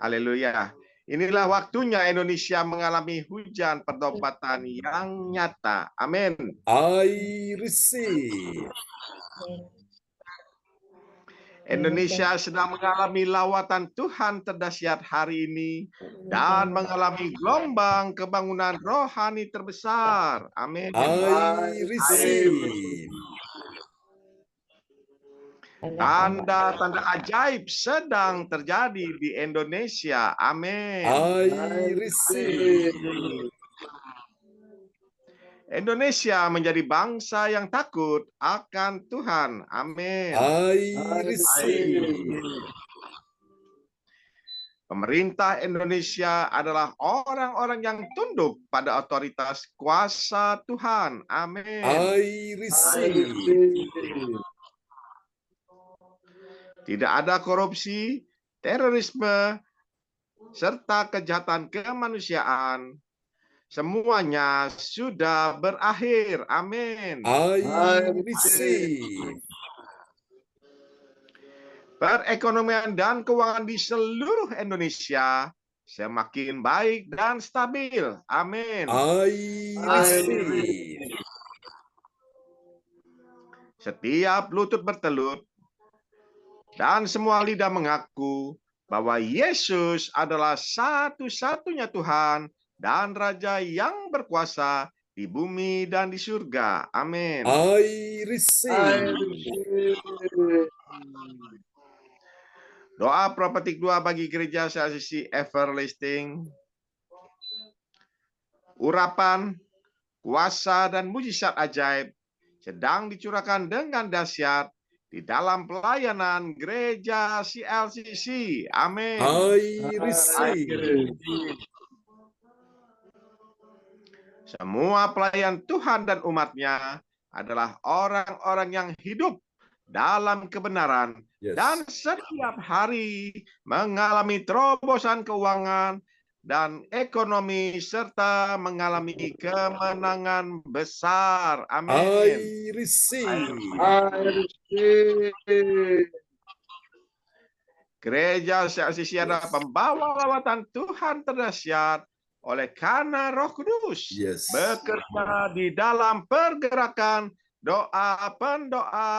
G: Haleluya. Inilah waktunya Indonesia mengalami hujan pertobatan yang nyata. Amin.
C: I receive.
G: Indonesia sedang mengalami lawatan Tuhan terdahsyat hari ini dan mengalami gelombang kebangunan rohani terbesar. Amin.
C: I receive.
G: Tanda-tanda ajaib sedang terjadi di Indonesia. Amin.
C: I receive.
G: Indonesia menjadi bangsa yang takut akan Tuhan. Amin.
C: I receive.
G: Pemerintah Indonesia adalah orang-orang yang tunduk pada otoritas kuasa Tuhan. Amin.
C: I receive.
G: Tidak ada korupsi, terorisme, serta kejahatan kemanusiaan semuanya sudah berakhir. Amin.
C: I receive.
G: Perekonomian dan keuangan di seluruh Indonesia semakin baik dan stabil. Amin.
C: I receive.
G: Setiap lutut bertelut dan semua lidah mengaku bahwa Yesus adalah satu-satunya Tuhan dan Raja yang berkuasa di bumi dan di surga. Amin.
C: I receive.
G: Doa Profetik 2 bagi Gereja CLCC Everlasting. Urapan, kuasa, dan mujizat ajaib sedang dicurahkan dengan dahsyat di dalam pelayanan Gereja CLCC. Amin.
C: I receive.
G: Semua pelayan Tuhan dan umatnya adalah orang-orang yang hidup dalam kebenaran
C: Yes.
G: dan setiap hari mengalami terobosan keuangan dan ekonomi serta mengalami kemenangan besar. Amin.
C: I receive.
G: Gereja CLCC adalah pembawa lawatan Tuhan terdahsyat oleh karena Roh Kudus
C: Yes.
G: bekerja di dalam pergerakan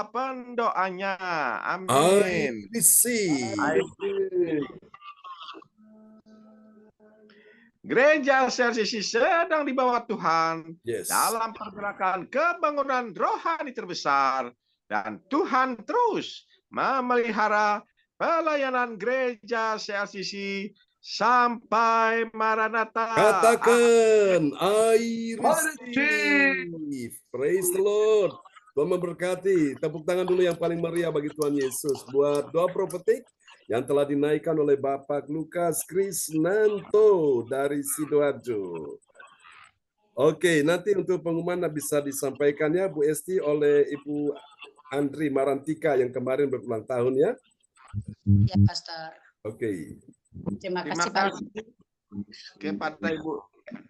G: pendoanya.
C: I
G: Amin.
C: receive.
G: Gereja CLCC sedang dibawa Tuhan
C: Yes.
G: dalam pergerakan kebangunan rohani terbesar, dan Tuhan terus memelihara pelayanan gereja CLCC sampai Maranatha.
C: Katakan, I receive. Praise the Lord. Tuhan memberkati. Tepuk tangan dulu yang paling meriah bagi Tuhan Yesus. Buat doa profetik yang telah dinaikkan oleh Bapak Lukas Krisnanto dari Sidoarjo. Oke, nanti untuk pengumuman bisa disampaikan ya Bu Esti oleh Ibu Andri Marantika yang kemarin berulang tahun ya.
B: Ya, Pastor.
C: Oke.
B: Terima
G: Terima
B: kasih, Pak.
G: kasih kepada Ibu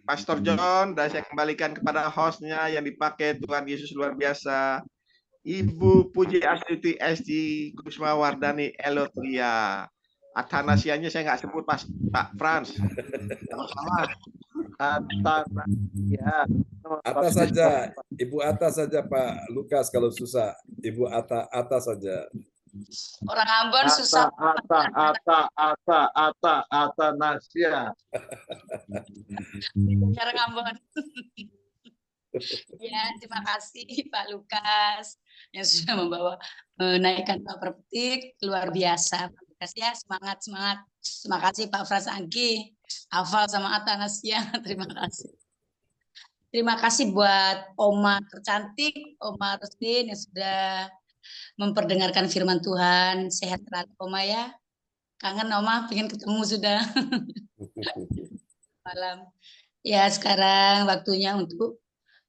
G: Pastor John, dan saya kembalikan kepada hostnya yang dipakai Tuhan Yesus luar biasa, Ibu Puji Astuti SG Kusma Wardani Elotria. Athanasianya saya nggak sebut Pak Frans. Salah.
D: Ya.
C: Atas saja, Ibu Atas saja Pak Lukas kalau susah. Ibu Atas saja.
B: Orang Ambon susah.
D: Nasia.
B: Orang Ambon. Ya, terima kasih Pak Lukas yang sudah membawa menaikkan doa profetik luar biasa. Terima kasih ya, semangat. Terima kasih Pak Frans Anggi, hafal sama Atanasia. Terima kasih. Terima kasih buat Oma tercantik, Oma Rustin yang sudah memperdengarkan firman Tuhan. Sehat selalu Oma ya. Kangen Oma, pengen ketemu sudah. Malam. Ya, sekarang waktunya untuk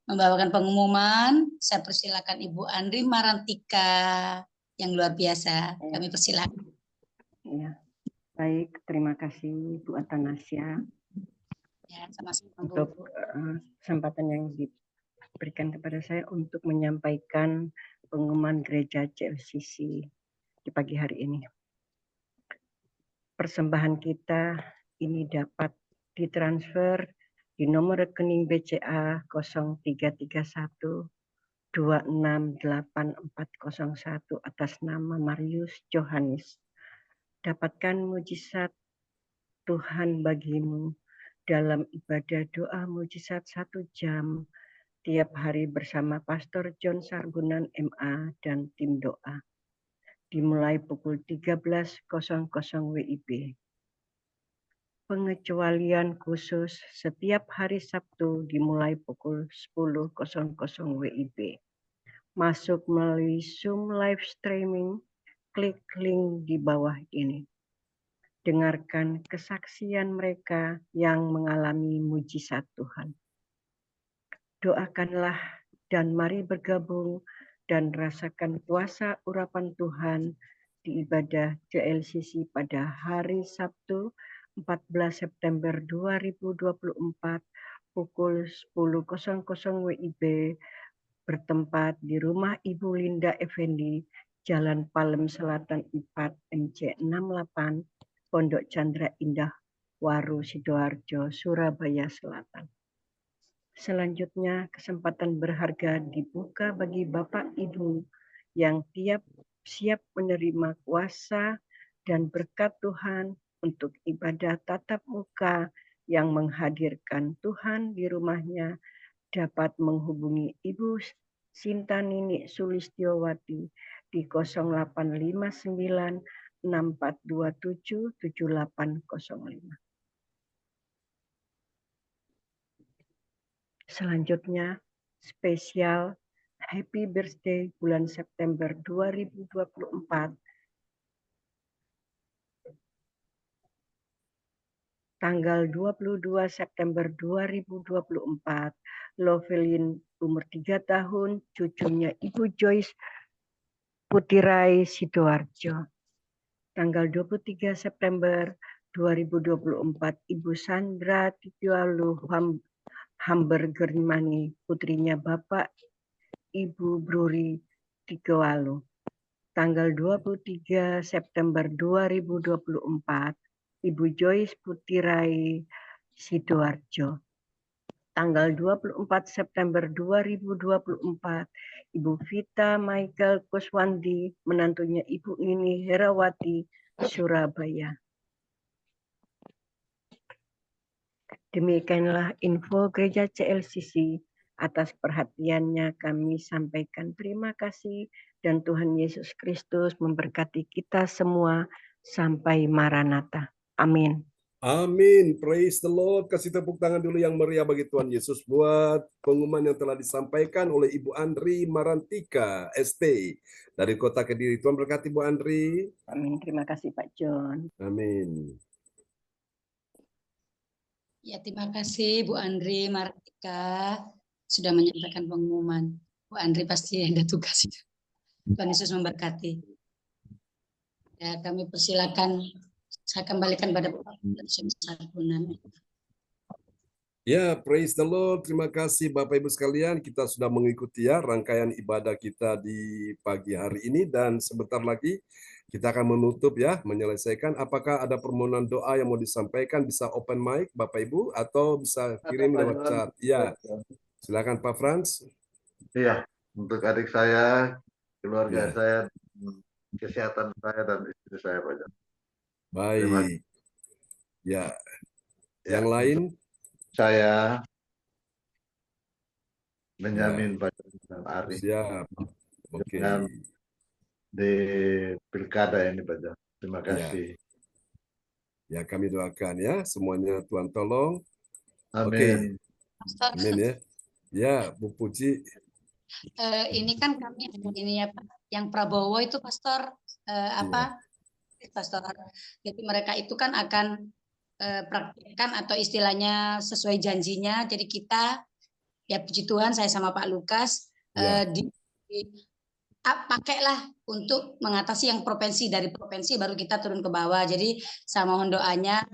B: membawakan pengumuman. Saya persilakan Ibu Andri Marantika yang luar biasa. Kami persilakan.
H: Ya, baik. Terima kasih Bu Atanasia
B: Ya, sama-sama Bu.
H: untuk kesempatan yang diberikan kepada saya untuk menyampaikan pengumuman gereja CLCC di pagi hari ini. Persembahan kita ini dapat ditransfer di nomor rekening BCA 0331 268401 atas nama Marius Johannes. Dapatkan mujizat Tuhan bagimu dalam ibadah doa mujizat 1 jam tiap hari bersama Pastor John Sargunan MA dan tim doa. Dimulai pukul 13.00 WIB. Pengecualian khusus setiap hari Sabtu dimulai pukul 10.00 WIB. Masuk melalui Zoom live streaming, klik link di bawah ini. Dengarkan kesaksian mereka yang mengalami mujizat Tuhan. Doakanlah dan mari bergabung dan rasakan kuasa urapan Tuhan di ibadah CLCC pada hari Sabtu 14 September 2024 pukul 10.00 WIB bertempat di rumah Ibu Linda Effendi, Jalan Palem Selatan 4 MC 68, Pondok Chandra Indah, Waru, Sidoarjo, Surabaya Selatan. Selanjutnya, kesempatan berharga dibuka bagi Bapak Ibu yang siap menerima kuasa dan berkat Tuhan untuk ibadah tatap muka yang menghadirkan Tuhan di rumahnya dapat menghubungi Ibu Sinta Nini Sulistiowati di 0859 6427 7805. Selanjutnya, spesial Happy Birthday bulan September 2024. Tanggal 22 September 2024, Lovelin umur 3 tahun, cucunya Ibu Joyce Putirai Sidoarjo. Tanggal 23 September 2024, Ibu Sandra Titialu Hamburgermani, putrinya Bapak Ibu Bruri Tigowalu. Tanggal 23 September 2024, Ibu Joyce Putirai Sidoarjo. Tanggal 24 September 2024, Ibu Vita Michael Kuswandi, menantunya Ibu Nini Herawati, Surabaya. Demikianlah info Gereja CLCC. Atas perhatiannya kami sampaikan terima kasih dan Tuhan Yesus Kristus memberkati kita semua sampai Maranatha. Amin.
C: Amin. Praise the Lord. Kasih tepuk tangan dulu yang meriah bagi Tuhan Yesus buat pengumuman yang telah disampaikan oleh Ibu Andri Marantika, ST, dari Kota Kediri. Tuhan berkati Bu Andri.
H: Amin. Terima kasih Pak John.
C: Amin.
B: Ya, terima kasih Bu Andri Marantika sudah menyampaikan pengumuman. Bu Andri pasti ada tugas. Tuhan Yesus memberkati. Ya, kami persilakan. Saya kembalikan pada Bapak Sarbunan.
C: Ya, praise the Lord. Terima kasih Bapak Ibu sekalian. Kita sudah mengikuti ya rangkaian ibadah kita di pagi hari ini dan sebentar lagi kita akan menutup ya, menyelesaikan. Apakah ada permohonan doa yang mau disampaikan? Bisa open mic Bapak Ibu atau bisa kirim lewat chat. Ya, silakan Pak Frans.
D: Iya, untuk adik saya, keluarga
C: Ya.
D: saya, kesehatan saya dan istri saya, Pak John.
C: Baik. Ya. Yang lain?
D: Saya Benyamin Pak John dan Ari.
C: Siap. Oke.
D: Dengan di pilkada ini, Pak John. Terima kasih.
C: Ya, kami doakan ya semuanya Tuhan tolong.
D: Amin.
C: Oke. Amin ya. Ya, Bu Puji.
B: Ini kan kami ini ya Pak, yang Prabowo itu Pastor apa? Pastor. Jadi mereka itu kan akan praktikkan atau istilahnya sesuai janjinya. Jadi kita ya puji Tuhan saya sama Pak Lukas pakailah untuk mengatasi yang provinsi, dari provinsi baru kita turun ke bawah. Jadi saya mohon doanya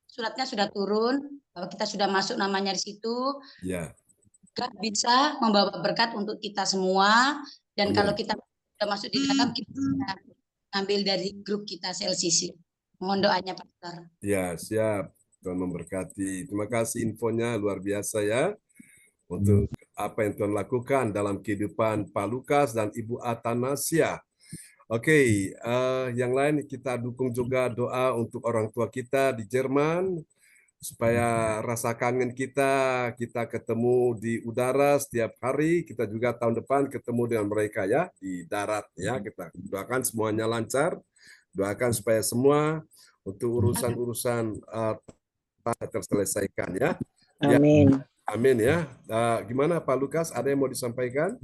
B: suratnya sudah turun bahwa kita sudah masuk namanya di situ. Bisa membawa berkat untuk kita semua dan kalau kita sudah masuk di dalam kita bisa ambil dari grup kita CLCC. Mohon doanya Pastor.
C: Ya, siap. Tuhan memberkati. Terima kasih infonya luar biasa ya. Untuk apa yang Tuhan lakukan dalam kehidupan Pak Lukas dan Ibu Atanasia. Oke, yang lain kita dukung juga doa untuk orang tua kita di Jerman supaya rasa kangen kita ketemu di udara setiap hari, kita juga tahun depan ketemu dengan mereka ya di darat ya. Kita doakan semuanya lancar, doakan supaya semua untuk urusan-urusan terselesaikan ya.
E: Amin.
C: Ya, amin ya. Gimana Pak Lukas, ada yang mau disampaikan?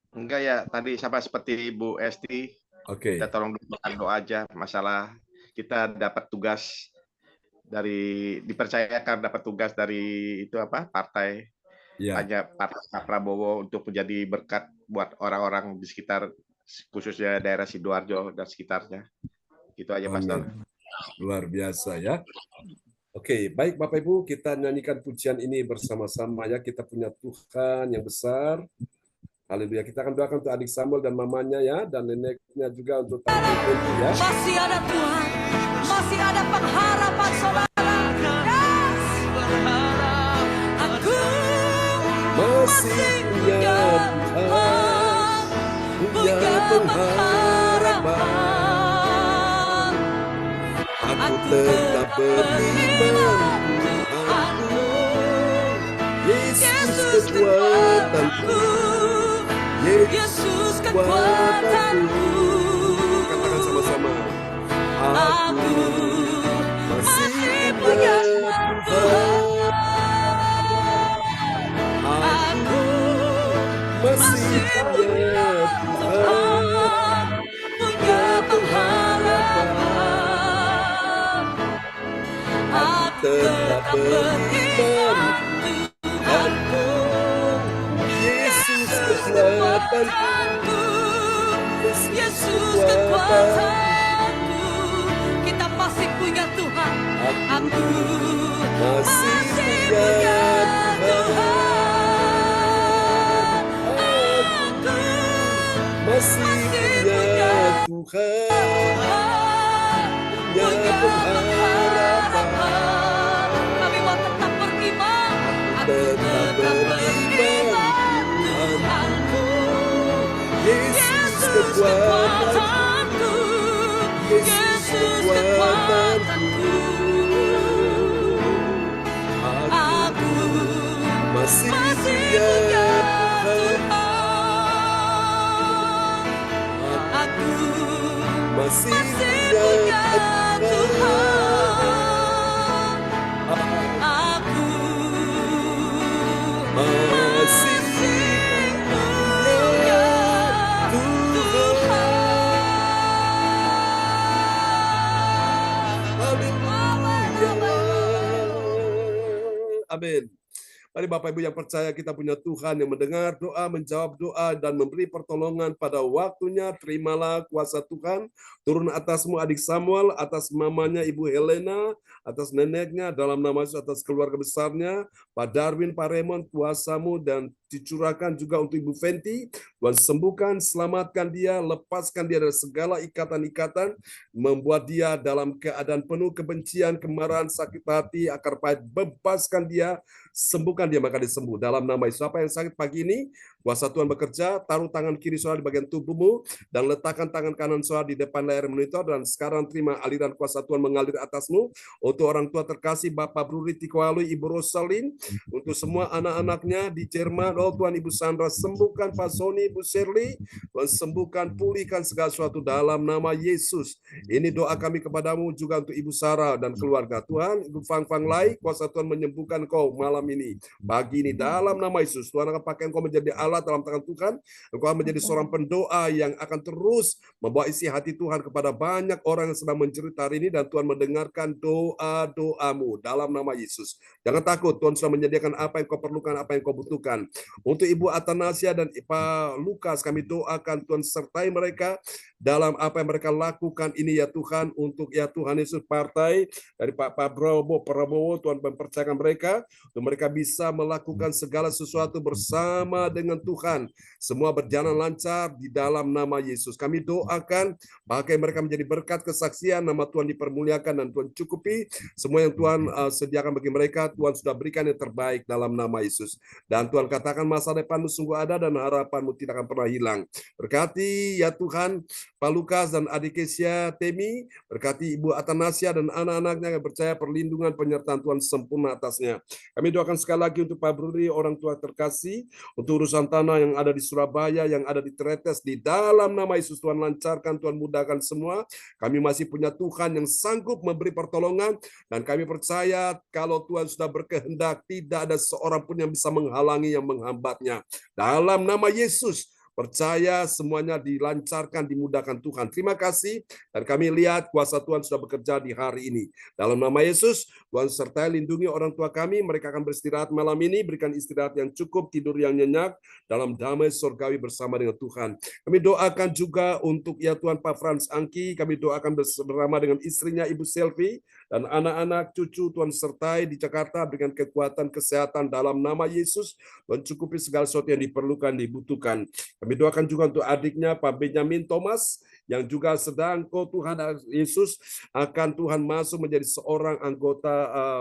G: Enggak ya, tadi sama seperti Bu Esti.
C: Oke.
G: Kita tolong doa aja masalah kita dapat tugas dipercayakan dapat tugas dari itu apa partai Pak Prabowo untuk menjadi berkat buat orang-orang di sekitar khususnya daerah Sidoarjo dan sekitarnya. Gitu aja Pastor.
C: Luar biasa ya. Oke, baik Bapak Ibu, kita nyanyikan pujian ini bersama-sama ya. Kita punya Tuhan yang besar. Haleluya. Kita akan doakan untuk adik Samuel dan mamanya ya, dan neneknya juga untuk Tante Betty ya.
I: Masih ada Tuhan, masih ada pengharapan saudara. Yes. Aku masih punya Tuhan, punya pengharapan.
C: Aku tetap beriman Tuhanku, Yesus kekuatanku,
I: Yesus kekuatanku.
C: Katakan sama-sama.
I: Aku masih punya Tuhan. Aku masih punya Tuhan, punya pengharapan. Aku tetap beriman Tuhanku,
C: Yesus
I: kekuatanku, Yesus kekuatanku. Kita masih punya Tuhan. Aku masih punya Tuhan. Aku
C: masih punya Tuhan, punya pengharapan.
I: Kami mau tetap beriman.
C: Tetap beriman
I: Tuhanku,
C: Yesus kekuatanku,
I: Yesus kekuatanku. Aku
C: masih
I: punya Tuhan. Aku
C: masih
I: punya Tuhan. Aku masih punya Tuhan.
C: Amin. Mari Bapak Ibu yang percaya kita punya Tuhan yang mendengar doa, menjawab doa, dan memberi pertolongan pada waktunya. Terimalah kuasa Tuhan turun atasmu adik Samuel, atas mamanya Ibu Helena, atas neneknya, dalam nama Yesus, atas keluarga besarnya, Pak Darwin, Pak Raymond, kuasamu dan dicurahkan juga untuk Ibu Fenty. Tuhan sembuhkan, selamatkan dia, lepaskan dia dari segala ikatan-ikatan, membuat dia dalam keadaan penuh kebencian, kemarahan, sakit hati, akar pahit, bebaskan dia, sembuhkan dia maka disembuh dalam nama Yesus. Apa yang sakit pagi ini, kuasa Tuhan bekerja. Taruh tangan kiri saudara di bagian tubuhmu dan letakkan tangan kanan saudara di depan layar monitor, dan sekarang terima aliran kuasa Tuhan mengalir atasmu. Untuk orang tua terkasih Bapak Bruri Tikualu, Ibu Rosalin, untuk semua anak-anaknya di Jerman, oh Tuhan, Ibu Sandra sembuhkan, Pak Sony, Ibu Shirley, Tuhan sembuhkan, pulihkan segala sesuatu dalam nama Yesus. Ini doa kami kepadamu juga untuk Ibu Sarah dan keluarga. Tuhan, Ibu Fang Fang Lai, kuasa Tuhan menyembuhkan kau malam ini, pagi ini, dalam nama Yesus. Tuhan akan pakai engkau menjadi alat dalam tangan Tuhan. Engkau akan menjadi seorang pendoa yang akan terus membawa isi hati Tuhan kepada banyak orang yang sedang menjerit hari ini, dan Tuhan mendengarkan doa-doamu dalam nama Yesus. Jangan takut, Tuhan sudah menyediakan apa yang kau perlukan, apa yang kau butuhkan. Untuk Ibu Atanasia dan Pak Lukas, kami doakan Tuhan sertai mereka dalam apa yang mereka lakukan ini ya Tuhan, untuk ya Tuhan Yesus, partai dari Pak Prabowo, Tuhan mempercayakan mereka, untuk mereka bisa melakukan segala sesuatu bersama dengan Tuhan. Semua berjalan lancar di dalam nama Yesus. Kami doakan, pakai mereka menjadi berkat kesaksian, nama Tuhan dipermuliakan dan Tuhan cukupi. Semua yang Tuhan sediakan bagi mereka, Tuhan sudah berikan yang terbaik dalam nama Yesus. Dan Tuhan katakan masa depanmu sungguh ada dan harapanmu tidak akan pernah hilang. Berkati ya Tuhan, Pak Lukas dan adik Kesia Temi, berkati Ibu Atanasia dan anak-anaknya yang percaya, perlindungan penyertaan Tuhan sempurna atasnya. Kami doakan sekali lagi untuk Pak Bruri, orang tua terkasih, untuk urusan tanah yang ada di Surabaya, yang ada di Tretes, di dalam nama Yesus Tuhan lancarkan, Tuhan mudahkan semua. Kami masih punya Tuhan yang sanggup memberi pertolongan, dan kami percaya kalau Tuhan sudah berkehendak, tidak ada seorang pun yang bisa menghalangi, yang menghambatnya. Dalam nama Yesus, percaya semuanya dilancarkan, dimudahkan Tuhan. Terima kasih, dan kami lihat kuasa Tuhan sudah bekerja di hari ini. Dalam nama Yesus, Tuhan sertai lindungi orang tua kami, mereka akan beristirahat malam ini, berikan istirahat yang cukup, tidur yang nyenyak, dalam damai surgawi bersama dengan Tuhan. Kami doakan juga untuk ya Tuhan Pak Frans Angki, kami doakan bersama dengan istrinya Ibu Selvi, dan anak-anak cucu Tuhan sertai di Jakarta dengan kekuatan kesehatan dalam nama Yesus, mencukupi segala sesuatu yang diperlukan, dibutuhkan. Kami doakan juga untuk adiknya Pak Benjamin Thomas yang juga sedang Tuhan Yesus akan Tuhan masuk menjadi seorang anggota,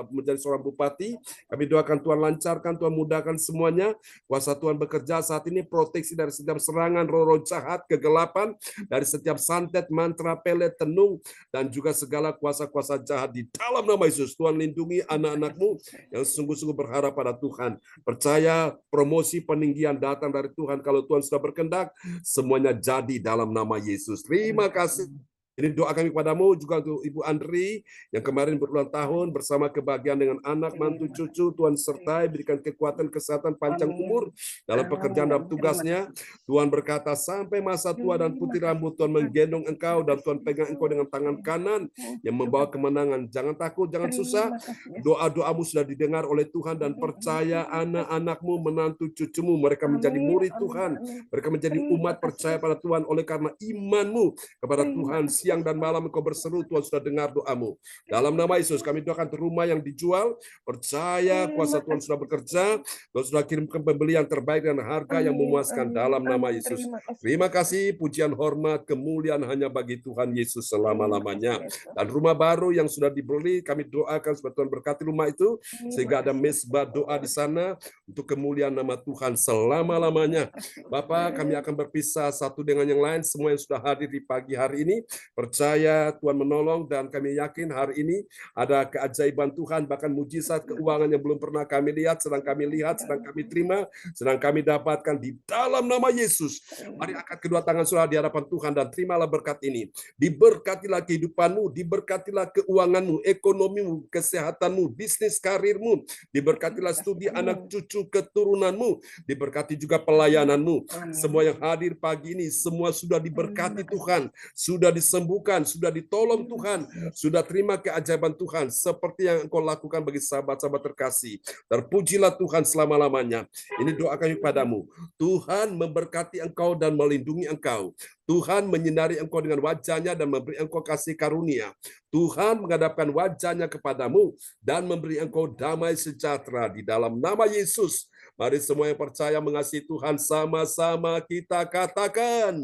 C: menjadi seorang bupati. Kami doakan Tuhan lancarkan, Tuhan mudahkan semuanya. Kuasa Tuhan bekerja saat ini, proteksi dari setiap serangan roh-roh jahat, kegelapan, dari setiap santet, mantra, pelet, tenung, dan juga segala kuasa-kuasa jahat di dalam nama Yesus. Tuhan lindungi anak-anakmu yang sungguh-sungguh berharap pada Tuhan. Percaya promosi peninggian datang dari Tuhan. Kalau Tuhan sudah berkehendak, semuanya jadi dalam nama Yesus. Terima kasih. Ini doa kami kepadamu juga untuk Ibu Andri yang kemarin berulang tahun bersama kebahagiaan dengan anak, mantu, cucu. Tuhan sertai, berikan kekuatan, kesehatan, panjang umur dalam pekerjaan dan tugasnya. Tuhan berkata, sampai masa tua dan putih rambut, Tuhan menggendong engkau dan Tuhan pegang engkau dengan tangan kanan yang membawa kemenangan. Jangan takut, jangan susah. Doa-doamu sudah didengar oleh Tuhan dan percaya anak-anakmu, menantu, cucumu, mereka menjadi murid Tuhan. Mereka menjadi umat percaya pada Tuhan oleh karena imanmu kepada Tuhan. Siang dan malam engkau berseru, Tuhan sudah dengar doamu. Dalam nama Yesus kami doakan rumah yang dijual, percaya kuasa Tuhan sudah bekerja, Tuhan sudah kirimkan pembeli yang terbaik dengan harga yang memuaskan dalam nama Yesus. Terima kasih, pujian, hormat, kemuliaan hanya bagi Tuhan Yesus selama-lamanya. Dan rumah baru yang sudah dibeli, kami doakan supaya Tuhan berkati rumah itu, sehingga ada mesbah doa di sana untuk kemuliaan nama Tuhan selama-lamanya. Bapak, kami akan berpisah satu dengan yang lain, semua yang sudah hadir di pagi hari ini, percaya Tuhan menolong dan kami yakin hari ini ada keajaiban Tuhan, bahkan mujizat keuangan yang belum pernah kami lihat, sedang kami lihat, sedang kami terima, sedang kami dapatkan di dalam nama Yesus. Mari angkat kedua tangan saudara di hadapan Tuhan dan terimalah berkat ini. Diberkatilah kehidupanmu, diberkatilah keuanganmu, ekonomimu, kesehatanmu, bisnis karirmu, diberkatilah studi anak cucu keturunanmu, diberkati juga pelayananmu. Semua yang hadir pagi ini, semua sudah diberkati Tuhan, sudah disembuhkan, sudah ditolong Tuhan, sudah terima keajaiban Tuhan seperti yang engkau lakukan bagi sahabat-sahabat terkasih. Terpujilah Tuhan selama-lamanya. Ini doa kami padamu. Tuhan memberkati engkau dan melindungi engkau. Tuhan menyinari engkau dengan wajahnya dan memberi engkau kasih karunia. Tuhan menghadapkan wajahnya kepadamu dan memberi engkau damai sejahtera di dalam nama Yesus. Mari semua yang percaya mengasihi Tuhan sama-sama kita katakan.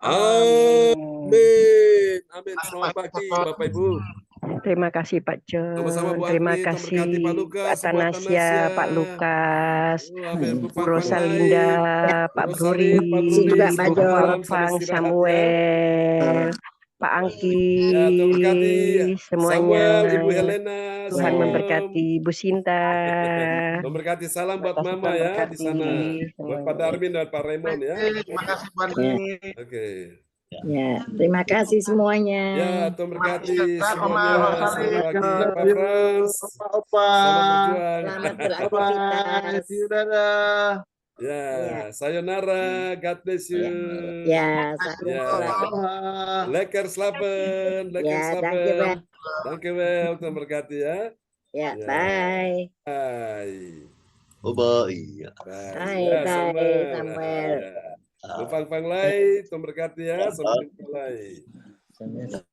C: Amin. Amin. Selamat pagi Bapak Ibu.
H: Terima kasih Pak John.
C: Sama-sama Bu
H: Terima
C: Andri,
H: kasih
C: Tuhan berkati Pak Lukas,
H: Pak Tanasya, Pak Lukas,
C: Amin. Bu
H: Bu
C: Pang-Pang
H: Rosalinda,
C: Lai,
H: Pak
C: Bu
H: Bruri,
C: Rosalin, Pak
E: Terima kasih
C: Bruri,
E: juga, Pak
H: Bu
E: John.
C: selamat malam, selamat
H: Pang
C: istirahat ya.
H: Samuel, Pak Angki,
C: Ya, Tuhan berkati
H: semuanya.
C: Samuel, Ibu Helena,
H: Tuhan
C: Shalom.
H: memberkati Bu Sinta.
C: Tuhan berkati, salam
H: Terima
C: buat
H: kasih,
C: Mama
H: Tuhan
C: ya di
H: berkati
C: sana. Buat Pak
H: semuanya.
C: Darmin dan Pak Raymond ya.
G: Terima kasih Pak
E: Ya,
C: Oke.
E: ya, terima kasih semuanya.
C: Ya, Tuhan berkati
G: Oma
C: semuanya.
G: Rosalinda.
C: Selamat pagi Pak Frans.
D: Opa.
C: Selamat berjuang.
E: Selamat
D: Bye-bye.
E: beraktivitas.
D: See you, dadah.
C: Ya,
E: Ya,
C: sayonara. God bless you.
E: ya,
C: Ya.
E: sayonara.
D: Aloha.
C: Lekker slapen, lekker
E: Ya,
C: slapen.
E: dankjewel.
C: Dankjewel, Tuhan berkati ya.
E: Ya,
C: Ya.
E: bye.
C: Bye.
A: Oh, iya.
C: Bye.
E: Bye,
C: Ya,
E: bye,
C: Samuel.
E: Samuel.
C: Ya. Bu Pang-Pang Lai, Tuhan berkati ya. Sampai jumpa lagi.